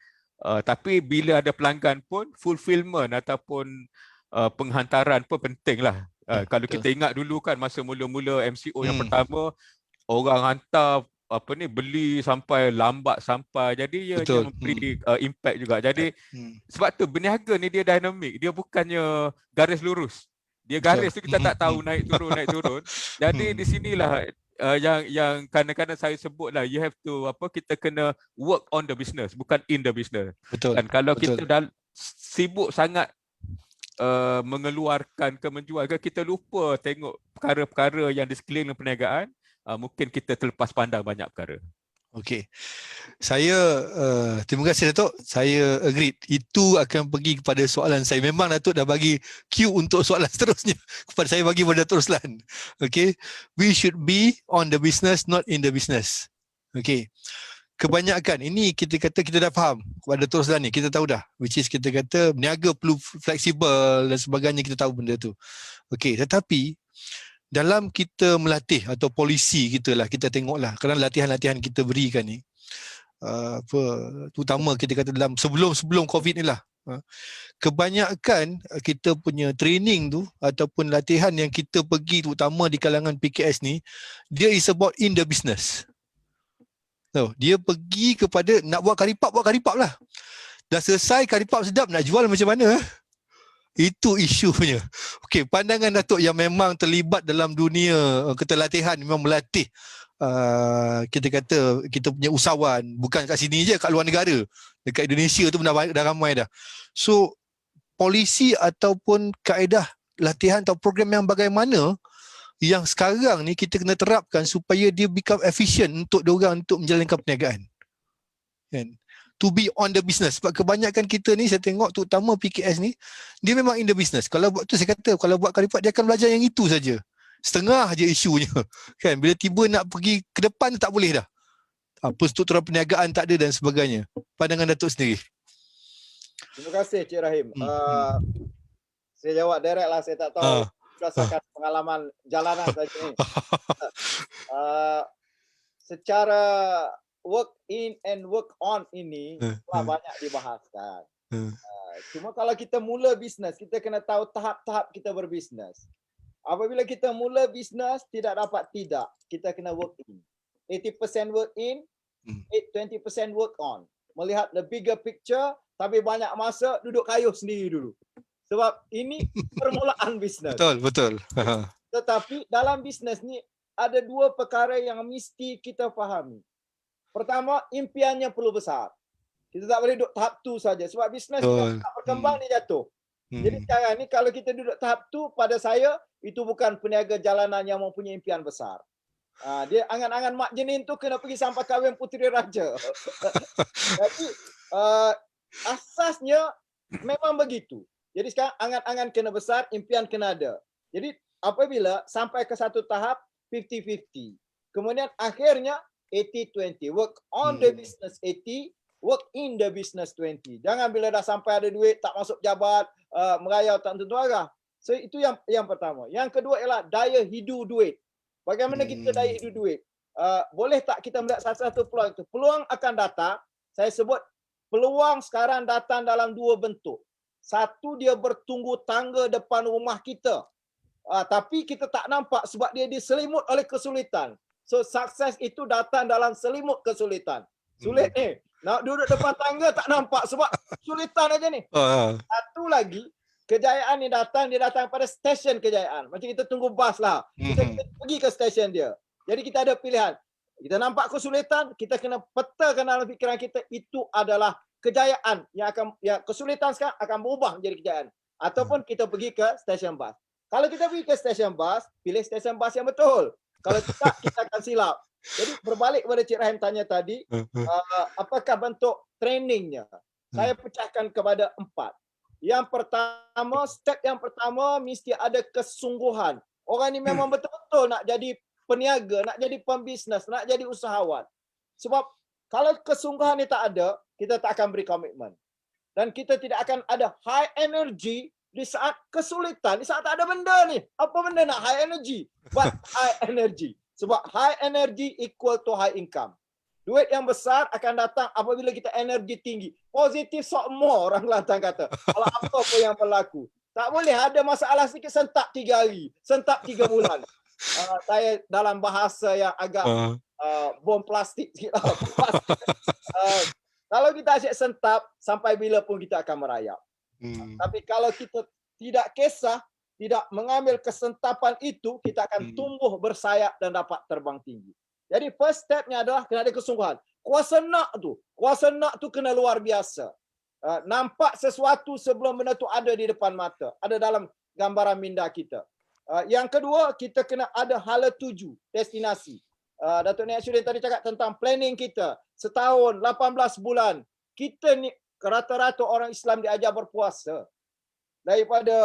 tapi bila ada pelanggan pun, fulfillment ataupun penghantaran pun penting lah. Kalau kita ingat dulu kan, masa mula-mula MCO yang pertama, orang hantar beli sampai lambat sampai, jadi ia memberi impact juga. Jadi sebab tu berniaga ni dia dinamik, dia bukannya garis lurus. Dia garis tu kita tak tahu naik turun. Jadi di sinilah yang kadang-kadang saya sebutlah, you have to kita kena work on the business, bukan in the business. Dan kalau kita dah sibuk sangat mengeluarkan ke menjual, kita lupa tengok perkara-perkara yang di sekeliling perniagaan, mungkin kita terlepas pandang banyak perkara. Okey. Saya terima kasih Datuk. Saya agree. Itu akan pergi kepada soalan saya. Memang Datuk dah bagi cue untuk soalan seterusnya kepada saya, bagi pada Datuk Ruslan. Okey. We should be on the business, not in the business. Okey. Kebanyakan ini kita kata kita dah faham kepada Datuk Ruslan ni, kita tahu dah, which is kita kata berniaga perlu fleksibel dan sebagainya, kita tahu benda tu. Okey, tetapi dalam kita melatih atau polisi kita lah, kita tengoklah, kerana latihan-latihan kita berikan ni, terutama kita kata dalam sebelum COVID ni lah, kebanyakan kita punya training tu ataupun latihan yang kita pergi, terutama di kalangan PKS ni, dia is about in the business. So, dia pergi kepada nak buat karipap lah. Dah selesai karipap sedap, nak jual macam mana? Itu isunya. Okey, pandangan Datuk yang memang terlibat dalam dunia ketelatihan, memang melatih kita kata kita punya usahawan, bukan kat sini je, kat luar negara. Dekat Indonesia tu dah ramai dah. So, polisi ataupun kaedah latihan atau program yang bagaimana yang sekarang ni kita kena terapkan supaya dia become efficient untuk diorang untuk menjalankan perniagaan. Kan? To be on the business. Sebab kebanyakan kita ni saya tengok, terutama PKS ni, dia memang in the business. Kalau buat tu, saya kata kalau buat karipap dia akan belajar yang itu saja. Setengah je isunya. Kan, bila tiba nak pergi ke depan tak boleh dah. Perstrukturan perniagaan tak ada dan sebagainya. Pandangan Datuk sendiri. Terima kasih Cik Rahim. Saya jawab direct lah, saya tak tahu berdasarkan pengalaman jalanan saja ni. Secara work in and work on ini telah banyak dibahaskan. Cuma kalau kita mula bisnes, kita kena tahu tahap-tahap kita berbisnes. Apabila kita mula bisnes, tidak dapat tidak, kita kena work in. 80% work in, 20% work on. Melihat the bigger picture, tapi banyak masa duduk kayuh sendiri dulu. Sebab ini permulaan bisnes. Betul. Tetapi dalam bisnes ni ada 2 perkara yang mesti kita fahami. Pertama, impiannya perlu besar. Kita tak boleh duduk tahap tu saja. Sebab bisnes tak berkembang, dia jatuh. Jadi sekarang ni kalau kita duduk tahap tu, pada saya, itu bukan peniaga jalanan yang mempunyai impian besar. Dia angan-angan mak jenin tu kena pergi sampai kahwin puteri raja. Jadi, asasnya memang begitu. Jadi sekarang angan-angan kena besar, impian kena ada. Jadi apabila sampai ke satu tahap 50-50. Kemudian akhirnya 80-20. Work on the business 80, work in the business 20. Jangan bila dah sampai ada duit, tak masuk jabat, merayau tak tentu arah. So itu yang pertama. Yang kedua ialah daya hidu duit. Bagaimana kita daya hidu duit? Boleh tak kita melihat satu-satu peluang itu? Peluang akan datang, saya sebut peluang sekarang datang dalam dua bentuk. Satu, dia bertunggu tangga depan rumah kita. Tapi kita tak nampak sebab dia diselimut oleh kesulitan. So sukses itu datang dalam selimut kesulitan. Sulit ni. Nak duduk depan tangga tak nampak sebab kesulitan aja ni. Satu lagi, kejayaan ni dia datang pada stesen kejayaan. Macam kita tunggu bas lah. Kita pergi ke stesen dia. Jadi kita ada pilihan. Kita nampak kesulitan, kita kena petakan dalam fikiran kita itu adalah kejayaan yang kesulitan sekarang akan berubah menjadi kejayaan. Ataupun kita pergi ke stesen bas. Kalau kita pergi ke stesen bas, pilih stesen bas yang betul. Kalau tidak, kita akan silap. Jadi berbalik kepada Cik Rahim tanya tadi, apakah bentuk trainingnya? Saya pecahkan kepada 4. Yang pertama, step yang pertama mesti ada kesungguhan. Orang ni memang betul-betul nak jadi peniaga, nak jadi pembisnes, nak jadi usahawan. Sebab kalau kesungguhan ni tak ada, kita tak akan beri komitmen. Dan kita tidak akan ada high energy di saat kesulitan, di saat tak ada benda ni. Apa benda nak high energy? But high energy. Sebab high energy equal to high income. Duit yang besar akan datang apabila kita energi tinggi. Positif semua orang Kelantan kata. Kalau apa pun yang berlaku. Tak boleh ada masalah sedikit sentak 3 hari, sentak 3 bulan. Saya dalam bahasa yang agak bom plastik sikit. Kalau kita asyik sentap, sampai bila pun kita akan merayap. Tapi kalau kita tidak kisah, tidak mengambil kesentapan itu, kita akan tumbuh bersayap dan dapat terbang tinggi. Jadi first stepnya adalah kena ada kesungguhan. Kuasa nak tu kena luar biasa. Nampak sesuatu sebelum benda tu ada di depan mata. Ada dalam gambaran minda kita. Yang kedua, kita kena ada hala tuju, destinasi. Datuk Nik Ashuddin tadi cakap tentang planning kita. Setahun, 18 bulan. Kita ni, rata-rata orang Islam diajar berpuasa. Daripada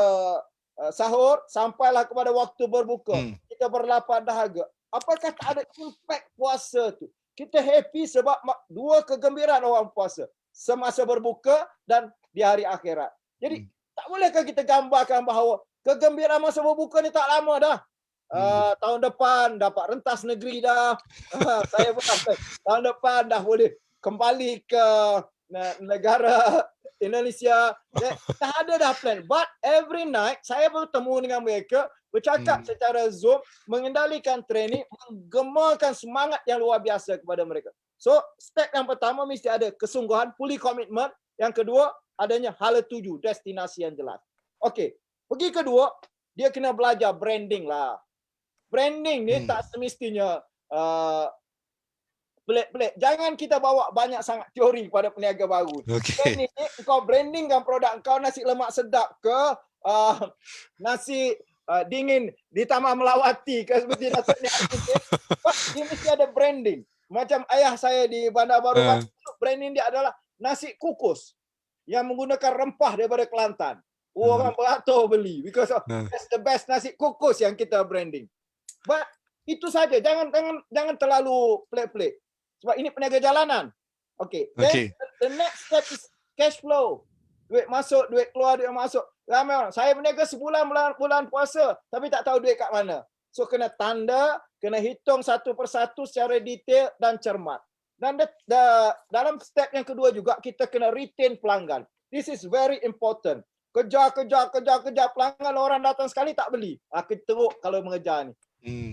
sahur, sampailah kepada waktu berbuka. Kita berlapar dahaga. Apakah tak ada impact puasa tu? Kita happy sebab 2 kegembiraan orang puasa. Semasa berbuka dan di hari akhirat. Jadi, tak bolehkah kita gambarkan bahawa kegembiraan masa berbuka ni tak lama dah. Tahun depan dapat rentas negeri dah. Saya pun tahun depan dah boleh kembali ke negara Indonesia. Dah ada dah plan. But every night saya bertemu dengan mereka, bercakap secara Zoom, mengendalikan training, menggemakan semangat yang luar biasa kepada mereka. So, step yang pertama mesti ada kesungguhan, fully commitment. Yang kedua, adanya hala tuju, destinasi yang jelas. Okey. Pergi kedua, dia kena belajar branding lah. Branding ni tak semestinya pelik-pelik. Jangan kita bawa banyak sangat teori kepada peniaga baru. Branding ni, kau brandingkan produk kau nasi lemak sedap ke, nasi dingin di Taman Melawati ke, seperti Datuk Nik Ashuddin. Dia mesti ada branding. Macam ayah saya di Bandar Baru, branding dia adalah nasi kukus yang menggunakan rempah daripada Kelantan. Orang beratur beli because that's the best nasi kukus yang kita branding. But itu saja, jangan terlalu pelik-pelik. Sebab ini peniaga jalanan. Okay. Then the next step is cash flow. Duit masuk, duit keluar, duit masuk. Ramai orang, saya berniaga sebulan bulan puasa tapi tak tahu duit kat mana. So kena tanda, kena hitung satu persatu secara detail dan cermat. Dan dalam step yang kedua juga kita kena retain pelanggan. This is very important. Kejar pelanggan, orang datang sekali tak beli. Kita teruk kalau mengejar ni.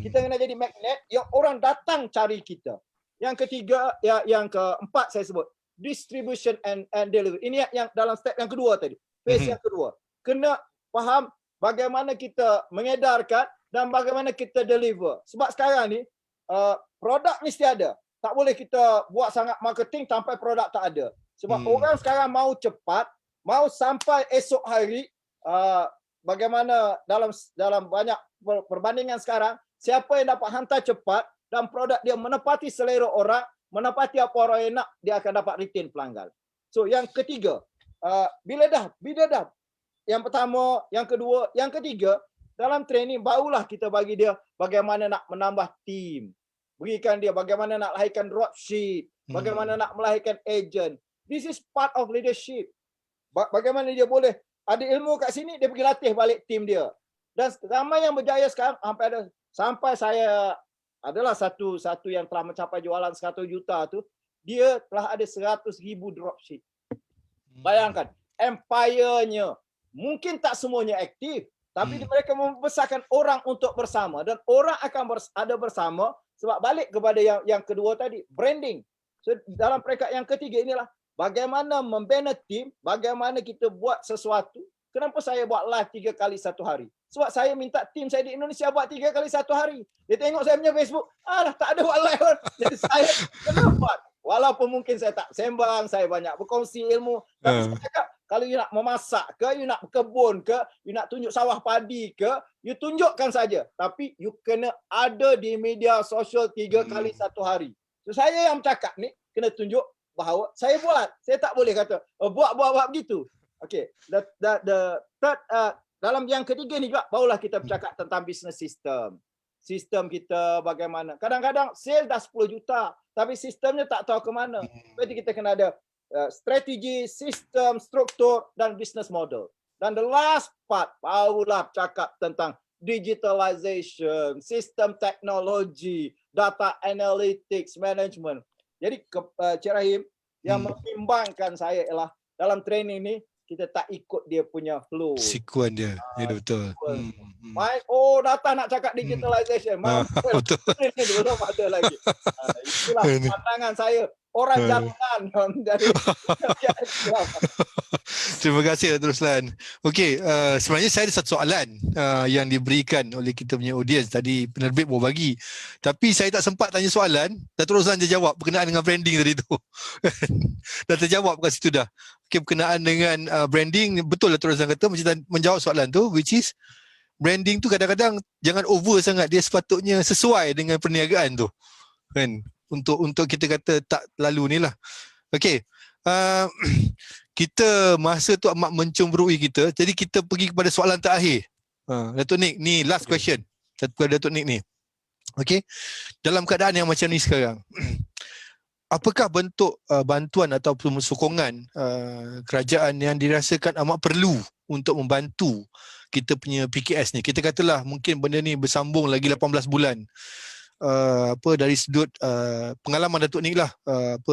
Kita kena jadi magnet yang orang datang cari kita. Yang ketiga, yang keempat saya sebut, distribution and delivery. Ini yang dalam step yang kedua tadi. Phase yang kedua. Kena faham bagaimana kita mengedarkan dan bagaimana kita deliver. Sebab sekarang ni, produk mesti ada. Tak boleh kita buat sangat marketing sampai produk tak ada. Sebab orang sekarang mau cepat, mau sampai esok hari. Bagaimana dalam banyak perbandingan sekarang, siapa yang dapat hantar cepat dan produk dia menepati selera orang, menepati apa orang yang nak, dia akan dapat retain pelanggan. So yang ketiga, Bila dah yang pertama, yang kedua, yang ketiga, dalam training barulah kita bagi dia bagaimana nak menambah tim. Berikan dia bagaimana nak lahirkan dropship, bagaimana nak melahirkan agent. This is part of leadership. Bagaimana dia boleh ada ilmu kat sini, dia pergi latih balik tim dia. Dan ramai yang berjaya sekarang sampai saya adalah satu yang telah mencapai jualan 100 juta tu, dia telah ada 100,000 dropship. Bayangkan, empire-nya mungkin tak semuanya aktif, tapi mereka membesarkan orang untuk bersama, dan orang akan ada bersama sebab balik kepada yang kedua tadi, branding. So dalam peringkat yang ketiga inilah bagaimana membina tim, bagaimana kita buat sesuatu. Kenapa saya buat live 3 kali satu hari? Sebab saya minta tim saya di Indonesia buat 3 kali satu hari. Dia tengok saya punya Facebook, alah tak ada buat live. Jadi saya kena buat. Walaupun mungkin saya tak sembang, saya banyak berkongsi ilmu, tapi saya cakap, kalau you nak memasak ke, you nak berkebun ke, you nak tunjuk sawah padi ke, you tunjukkan saja. Tapi you kena ada di media sosial 3 kali satu hari. So saya yang bercakap ni, kena tunjuk bahawa saya buat. Saya tak boleh kata, buat begitu. Okay, the third, dalam yang ketiga ni juga, barulah kita bercakap tentang business system. Sistem kita bagaimana. Kadang-kadang sale dah 10 juta, tapi sistemnya tak tahu ke mana. Jadi kita kena ada strategi, sistem, struktur dan business model. Dan the last part, barulah cakap tentang digitalization, sistem teknologi, data analytics, management. Jadi Cik Rahim, yang membimbangkan saya ialah dalam training ni, kita tak ikut dia punya flow. Sikuan dia. Ya, betul. Data nak cakap digitalization. Betul. Ini belum ada lagi. Itulah pandangan saya. Orang jangan dari Terima kasih Datuk Ruslan. Okey, sebenarnya saya ada satu soalan yang diberikan oleh kita punya audience tadi, penerbit baru bagi. Tapi saya tak sempat tanya soalan, Datuk Ruslan dia jawab berkenaan dengan branding tadi tu. Dah terjawab kat situ dah. Okey, berkenaan dengan branding, betul Datuk Ruslan kata macam menjawab soalan tu, which is branding tu kadang-kadang jangan over sangat, dia sepatutnya sesuai dengan perniagaan tu. Kan? Untuk kita kata tak lalu ni lah. Okey. Kita masa tu amat mencemburui kita. Jadi kita pergi kepada soalan terakhir. Datuk Nick, ni last question. Datuk Nick ni. Okey. Dalam keadaan yang macam ni sekarang, apakah bentuk bantuan ataupun sokongan kerajaan yang dirasakan amat perlu untuk membantu kita punya PKS ni? Kita katalah mungkin benda ni bersambung lagi 18 bulan. Dari sudut pengalaman Datuk Nick lah,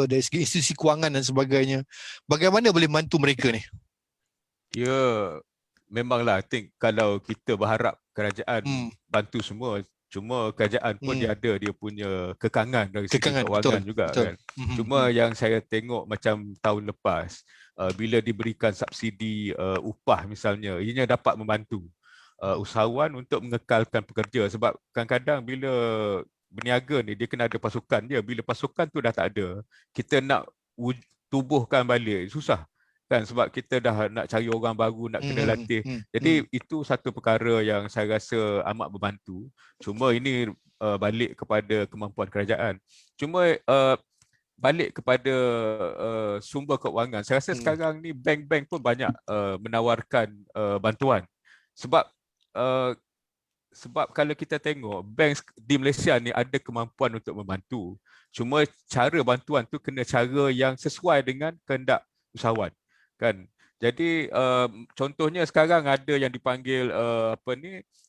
dari segi institusi kewangan dan sebagainya, bagaimana boleh bantu mereka ni? Ya, memanglah I think kalau kita berharap kerajaan bantu semua, cuma kerajaan pun dia ada dia punya kekangan dari segi kewangan juga, betul. Kan. Cuma yang saya tengok macam tahun lepas, bila diberikan subsidi upah misalnya, ianya dapat membantu usahawan untuk mengekalkan pekerja, sebab kadang-kadang bila berniaga ni dia kena ada pasukan dia. Bila pasukan tu dah tak ada, kita nak tubuhkan balik susah kan, sebab kita dah nak cari orang baru, nak kena latih. Jadi itu satu perkara yang saya rasa amat membantu. Cuma ini balik kepada kemampuan kerajaan. Cuma balik kepada sumber keuangan, saya rasa sekarang ni bank-bank pun banyak menawarkan bantuan. Sebab kalau kita tengok bank di Malaysia ni ada kemampuan untuk membantu. Cuma cara bantuan tu kena cara yang sesuai dengan kehendak usahawan, kan. Jadi contohnya sekarang ada yang dipanggil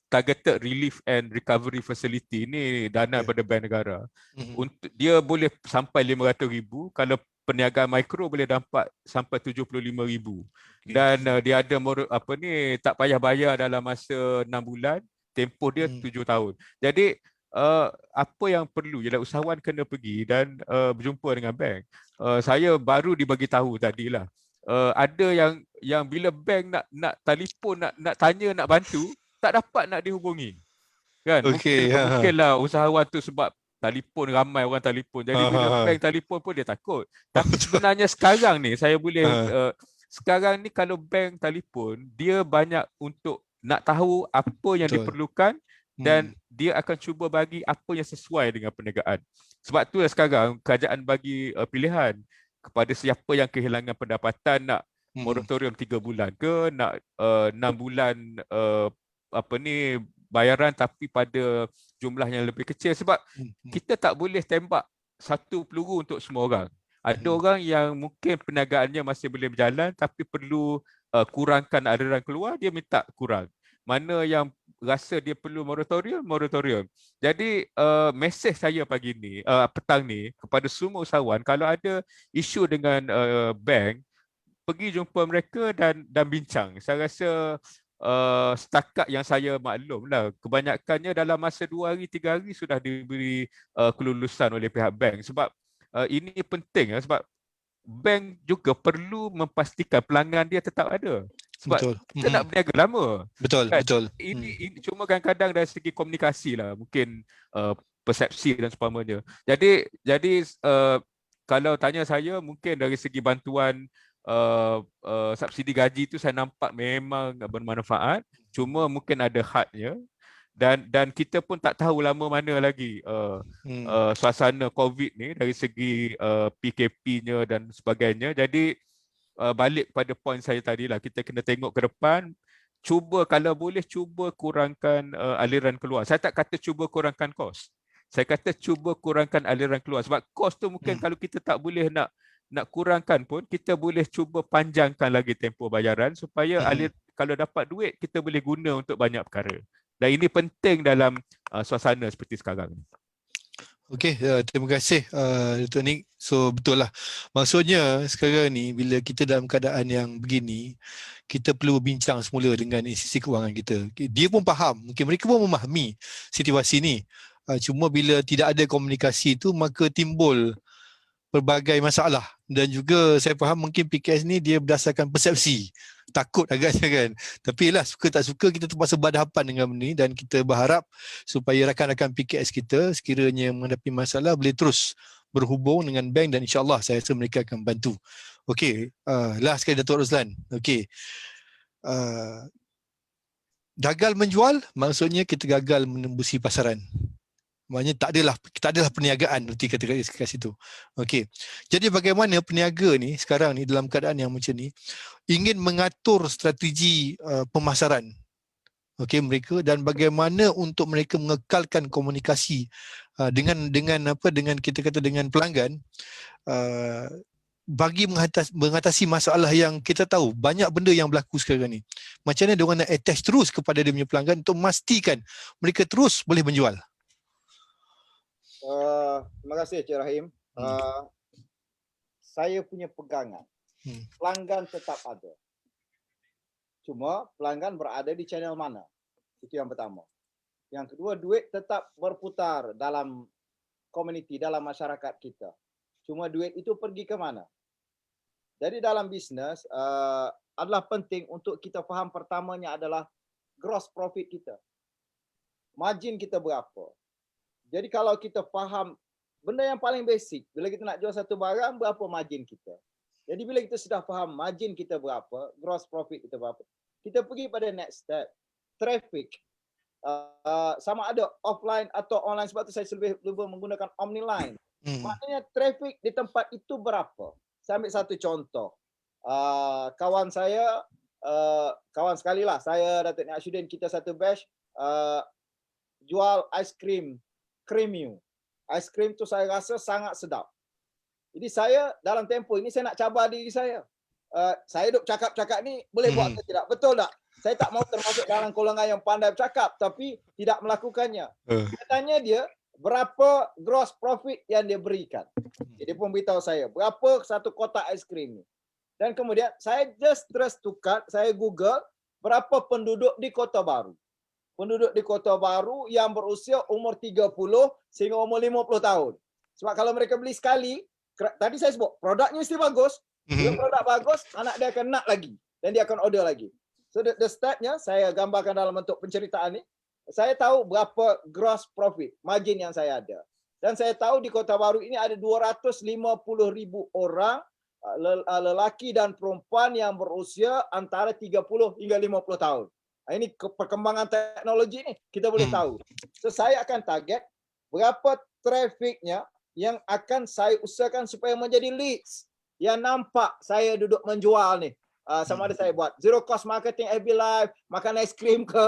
Targeted Relief and Recovery Facility. Ini dana daripada Bank Negara. Untuk dia boleh sampai 500,000, kalau perniagaan mikro boleh dapat sampai 75,000. Dan dia ada tak payah bayar dalam masa 6 bulan. Tempoh dia 7 tahun. Jadi apa yang perlu ialah usahawan kena pergi dan berjumpa dengan bank. Saya baru dibagi tahu tadilah. Ada yang bila bank nak telefon, nak tanya, nak bantu, tak dapat nak dihubungi. Kan? Mungkinlah usahawan tu sebab telefon, ramai orang telefon. Jadi bila bank telefon pun dia takut. Tapi sebenarnya sekarang ni saya boleh sekarang ni kalau bank telefon, dia banyak untuk nak tahu apa yang diperlukan dan dia akan cuba bagi apa yang sesuai dengan perniagaan. Sebab tu sekarang kerajaan bagi pilihan kepada siapa yang kehilangan pendapatan, nak moratorium 3 bulan ke, nak 6 bulan bayaran tapi pada jumlah yang lebih kecil, sebab kita tak boleh tembak satu peluru untuk semua orang. Ada orang yang mungkin perniagaannya masih boleh berjalan tapi perlu kurangkan aliran keluar, dia minta kurang. Mana yang rasa dia perlu moratorium. Jadi mesej saya pagi ni, petang ni kepada semua usahawan, kalau ada isu dengan bank, pergi jumpa mereka dan bincang. Saya rasa setakat yang saya maklum lah, kebanyakannya dalam masa 2 hari, 3 hari sudah diberi kelulusan oleh pihak bank. Sebab ini penting, sebab bank juga perlu memastikan pelanggan dia tetap ada. Sebab Betul. kita nak berniaga lama. Betul, Kan? betul. Ini cuma kadang-kadang dari segi komunikasi lah, mungkin persepsi dan seumpamanya. Jadi kalau tanya saya, mungkin dari segi bantuan subsidi gaji itu saya nampak memang bermanfaat, cuma mungkin ada hadnya, dan kita pun tak tahu lama mana lagi suasana COVID ni dari segi PKP-nya dan sebagainya. Jadi balik pada poin saya tadi lah, kita kena tengok ke depan, cuba kalau boleh cuba kurangkan aliran keluar. Saya tak kata cuba kurangkan kos, saya kata cuba kurangkan aliran keluar, sebab kos tu mungkin kalau kita tak boleh nak kurangkan pun, kita boleh cuba panjangkan lagi tempoh bayaran supaya kalau dapat duit kita boleh guna untuk banyak perkara. Dan ini penting dalam suasana seperti sekarang. Okey, terima kasih Dr. Nick. So betul lah. Maksudnya sekarang ni bila kita dalam keadaan yang begini, kita perlu bincang semula dengan institusi kewangan kita. Dia pun faham, mungkin mereka pun memahami situasi ni. Cuma bila tidak ada komunikasi tu, maka timbul pelbagai masalah. Dan juga saya faham mungkin PKS ni dia berdasarkan persepsi, takut agaknya kan. Tapi lah, suka tak suka kita terpaksa berhadapan dengan benda ni, dan kita berharap supaya rakan-rakan PKS kita sekiranya menghadapi masalah boleh terus berhubung dengan bank, dan insyaAllah saya rasa mereka akan bantu. Okey, last sekali Datuk Roslan. Okey, gagal menjual maksudnya kita gagal menembusi pasaran. Maknanya tak adalah perniagaan erti kata kat situ. Okey. Jadi bagaimana peniaga ni sekarang ni dalam keadaan yang macam ni ingin mengatur strategi pemasaran, okey, mereka, dan bagaimana untuk mereka mengekalkan komunikasi dengan kita kata dengan pelanggan, bagi mengatasi masalah yang kita tahu banyak benda yang berlaku sekarang ni. Macam mana dia orang nak attach terus kepada dia punya pelanggan untuk memastikan mereka terus boleh menjual. Terima kasih Cik Rahim. Saya punya pegangan, pelanggan tetap ada. Cuma pelanggan berada di channel mana? Itu yang pertama. Yang kedua, duit tetap berputar dalam komuniti, dalam masyarakat kita. Cuma duit itu pergi ke mana? Jadi dalam bisnes adalah penting untuk kita faham, pertamanya adalah gross profit kita. Margin kita berapa? Jadi kalau kita faham benda yang paling basic, bila kita nak jual satu barang, berapa margin kita. Jadi bila kita sudah faham margin kita berapa, gross profit kita berapa, kita pergi pada next step, traffic. Sama ada offline atau online, sebab tu saya lebih menggunakan omniline. Maknanya traffic di tempat itu berapa. Saya ambil satu contoh. Kawan saya, kawan sekali lah, saya Datuk Nik Ashuddin, kita satu batch jual aiskrim Creamiu. Aiskrim tu saya rasa sangat sedap. Jadi saya dalam tempoh ini saya nak cabar diri saya. Saya duk cakap-cakap ni boleh buat ke tidak? Betul tak? Saya tak mau termasuk dalam golongan yang pandai bercakap tapi tidak melakukannya. Saya tanya dia berapa gross profit yang dia berikan. Dia pun beritahu saya berapa satu kotak aiskrim ni. Dan kemudian saya terus tukar, saya Google berapa penduduk di Kota Baru. Penduduk di Kota Baru yang berusia umur 30 sehingga umur 50 tahun. Sebab kalau mereka beli sekali, tadi saya sebut, produknya mesti bagus. Bila produk bagus, anak dia akan nak lagi. Dan dia akan order lagi. So the stepnya, saya gambarkan dalam bentuk penceritaan ni. Saya tahu berapa gross profit, margin yang saya ada. Dan saya tahu di Kota Baru ini ada 250,000 orang, lelaki dan perempuan yang berusia antara 30 hingga 50 tahun. Ini perkembangan teknologi ni kita boleh tahu. So saya akan target berapa trafficnya yang akan saya usahakan supaya menjadi leads yang nampak saya duduk menjual ni. sama ada saya buat zero cost marketing FB Live, makan aiskrim ke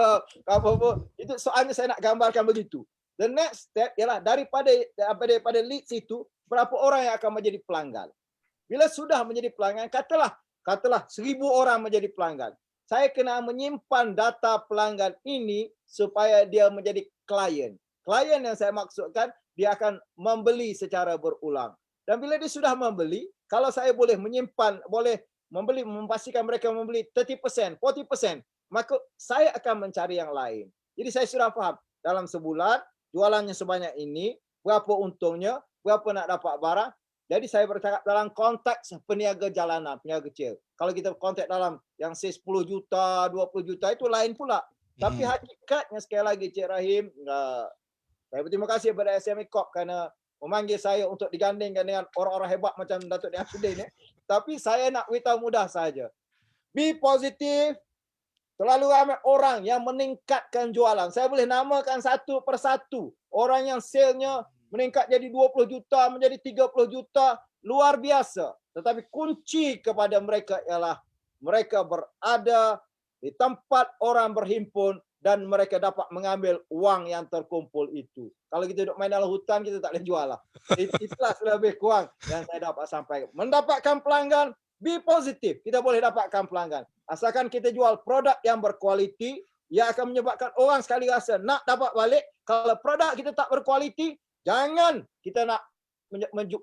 apa-apa. Itu soalnya saya nak gambarkan begitu. The next step ialah daripada leads itu, berapa orang yang akan menjadi pelanggan. Bila sudah menjadi pelanggan, katalah 1,000 orang menjadi pelanggan. Saya kena menyimpan data pelanggan ini supaya dia menjadi klien. Klien yang saya maksudkan, dia akan membeli secara berulang. Dan bila dia sudah membeli, kalau saya boleh menyimpan, boleh membeli, memastikan mereka membeli 30%, 40%, maka saya akan mencari yang lain. Jadi saya sudah faham, dalam sebulan, jualannya sebanyak ini, berapa untungnya, berapa nak dapat barang. Jadi saya bercakap dalam konteks peniaga jalanan, peniaga kecil. Kalau kita kontak dalam yang 10 juta, 20 juta, itu lain pula. Tapi hakikatnya sekali lagi Cik Rahim, saya berterima kasih kepada SME Corp kerana memanggil saya untuk digandingkan dengan orang-orang hebat macam Datuk Niam Sudin. Tapi saya nak beritahu mudah saja. Be positif. Terlalu ramai orang yang meningkatkan jualan. Saya boleh namakan satu persatu. Orang yang salesnya meningkat jadi 20 juta, menjadi 30 juta. Luar biasa. Tetapi kunci kepada mereka ialah mereka berada di tempat orang berhimpun dan mereka dapat mengambil uang yang terkumpul itu. Kalau kita duduk main dalam hutan, kita tak boleh jual lah. Itulah lebih kurang yang saya dapat sampaikan. Mendapatkan pelanggan, be positif. Kita boleh dapatkan pelanggan. Asalkan kita jual produk yang berkualiti, yang akan menyebabkan orang sekali rasa nak dapat balik. Kalau produk kita tak berkualiti, jangan kita nak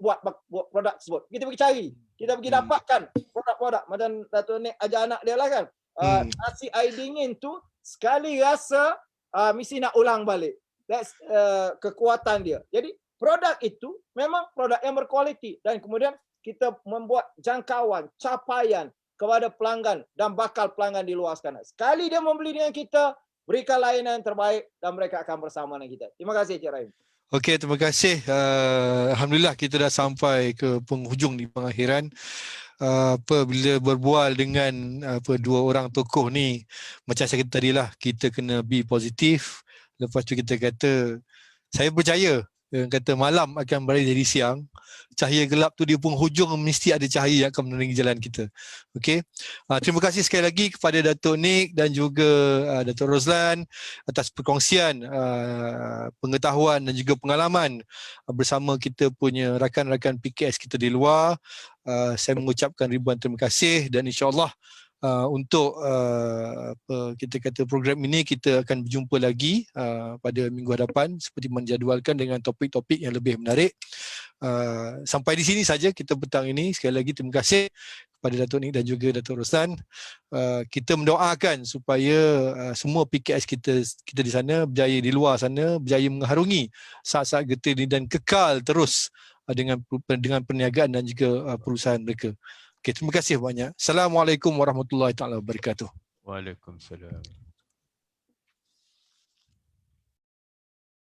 buat produk tersebut. Kita pergi cari. Kita pergi dapatkan produk-produk. Macam Datuk Nik ajar anak dia lah kan. Nasi air dingin tu, sekali rasa mesti nak ulang balik. That's kekuatan dia. Jadi produk itu memang produk yang berkualiti. Dan kemudian kita membuat jangkauan, capaian kepada pelanggan dan bakal pelanggan di luar sana. Sekali dia membeli dengan kita, berikan layanan yang terbaik dan mereka akan bersama dengan kita. Terima kasih Cik Rahim. Okey, terima kasih. Alhamdulillah kita dah sampai ke penghujung di pengakhiran. Bila berbual dengan dua orang tokoh ni, macam saya kata tadi lah, kita kena be positif. Lepas tu kita kata, saya percaya yang kata malam akan beralih jadi siang. Cahaya gelap tu di penghujung mesti ada cahaya yang akan menerangi jalan kita. Okey. Terima kasih sekali lagi kepada Datuk Nik dan juga Datuk Roslan atas perkongsian pengetahuan dan juga pengalaman bersama kita punya rakan-rakan PKS kita di luar. Saya mengucapkan ribuan terima kasih dan insya-Allah untuk kita kata program ini kita akan berjumpa lagi pada minggu hadapan seperti menjadualkan dengan topik-topik yang lebih menarik. Sampai di sini saja kita petang ini. Sekali lagi terima kasih kepada Datuk Nik dan juga Datuk Roslan. Kita mendoakan supaya semua PKS kita di sana berjaya, di luar sana berjaya mengharungi saat-saat getih ini dan kekal terus dengan perniagaan dan juga perusahaan mereka. Okay, terima kasih banyak. Assalamualaikum warahmatullahi taala wabarakatuh. Waalaikumsalam.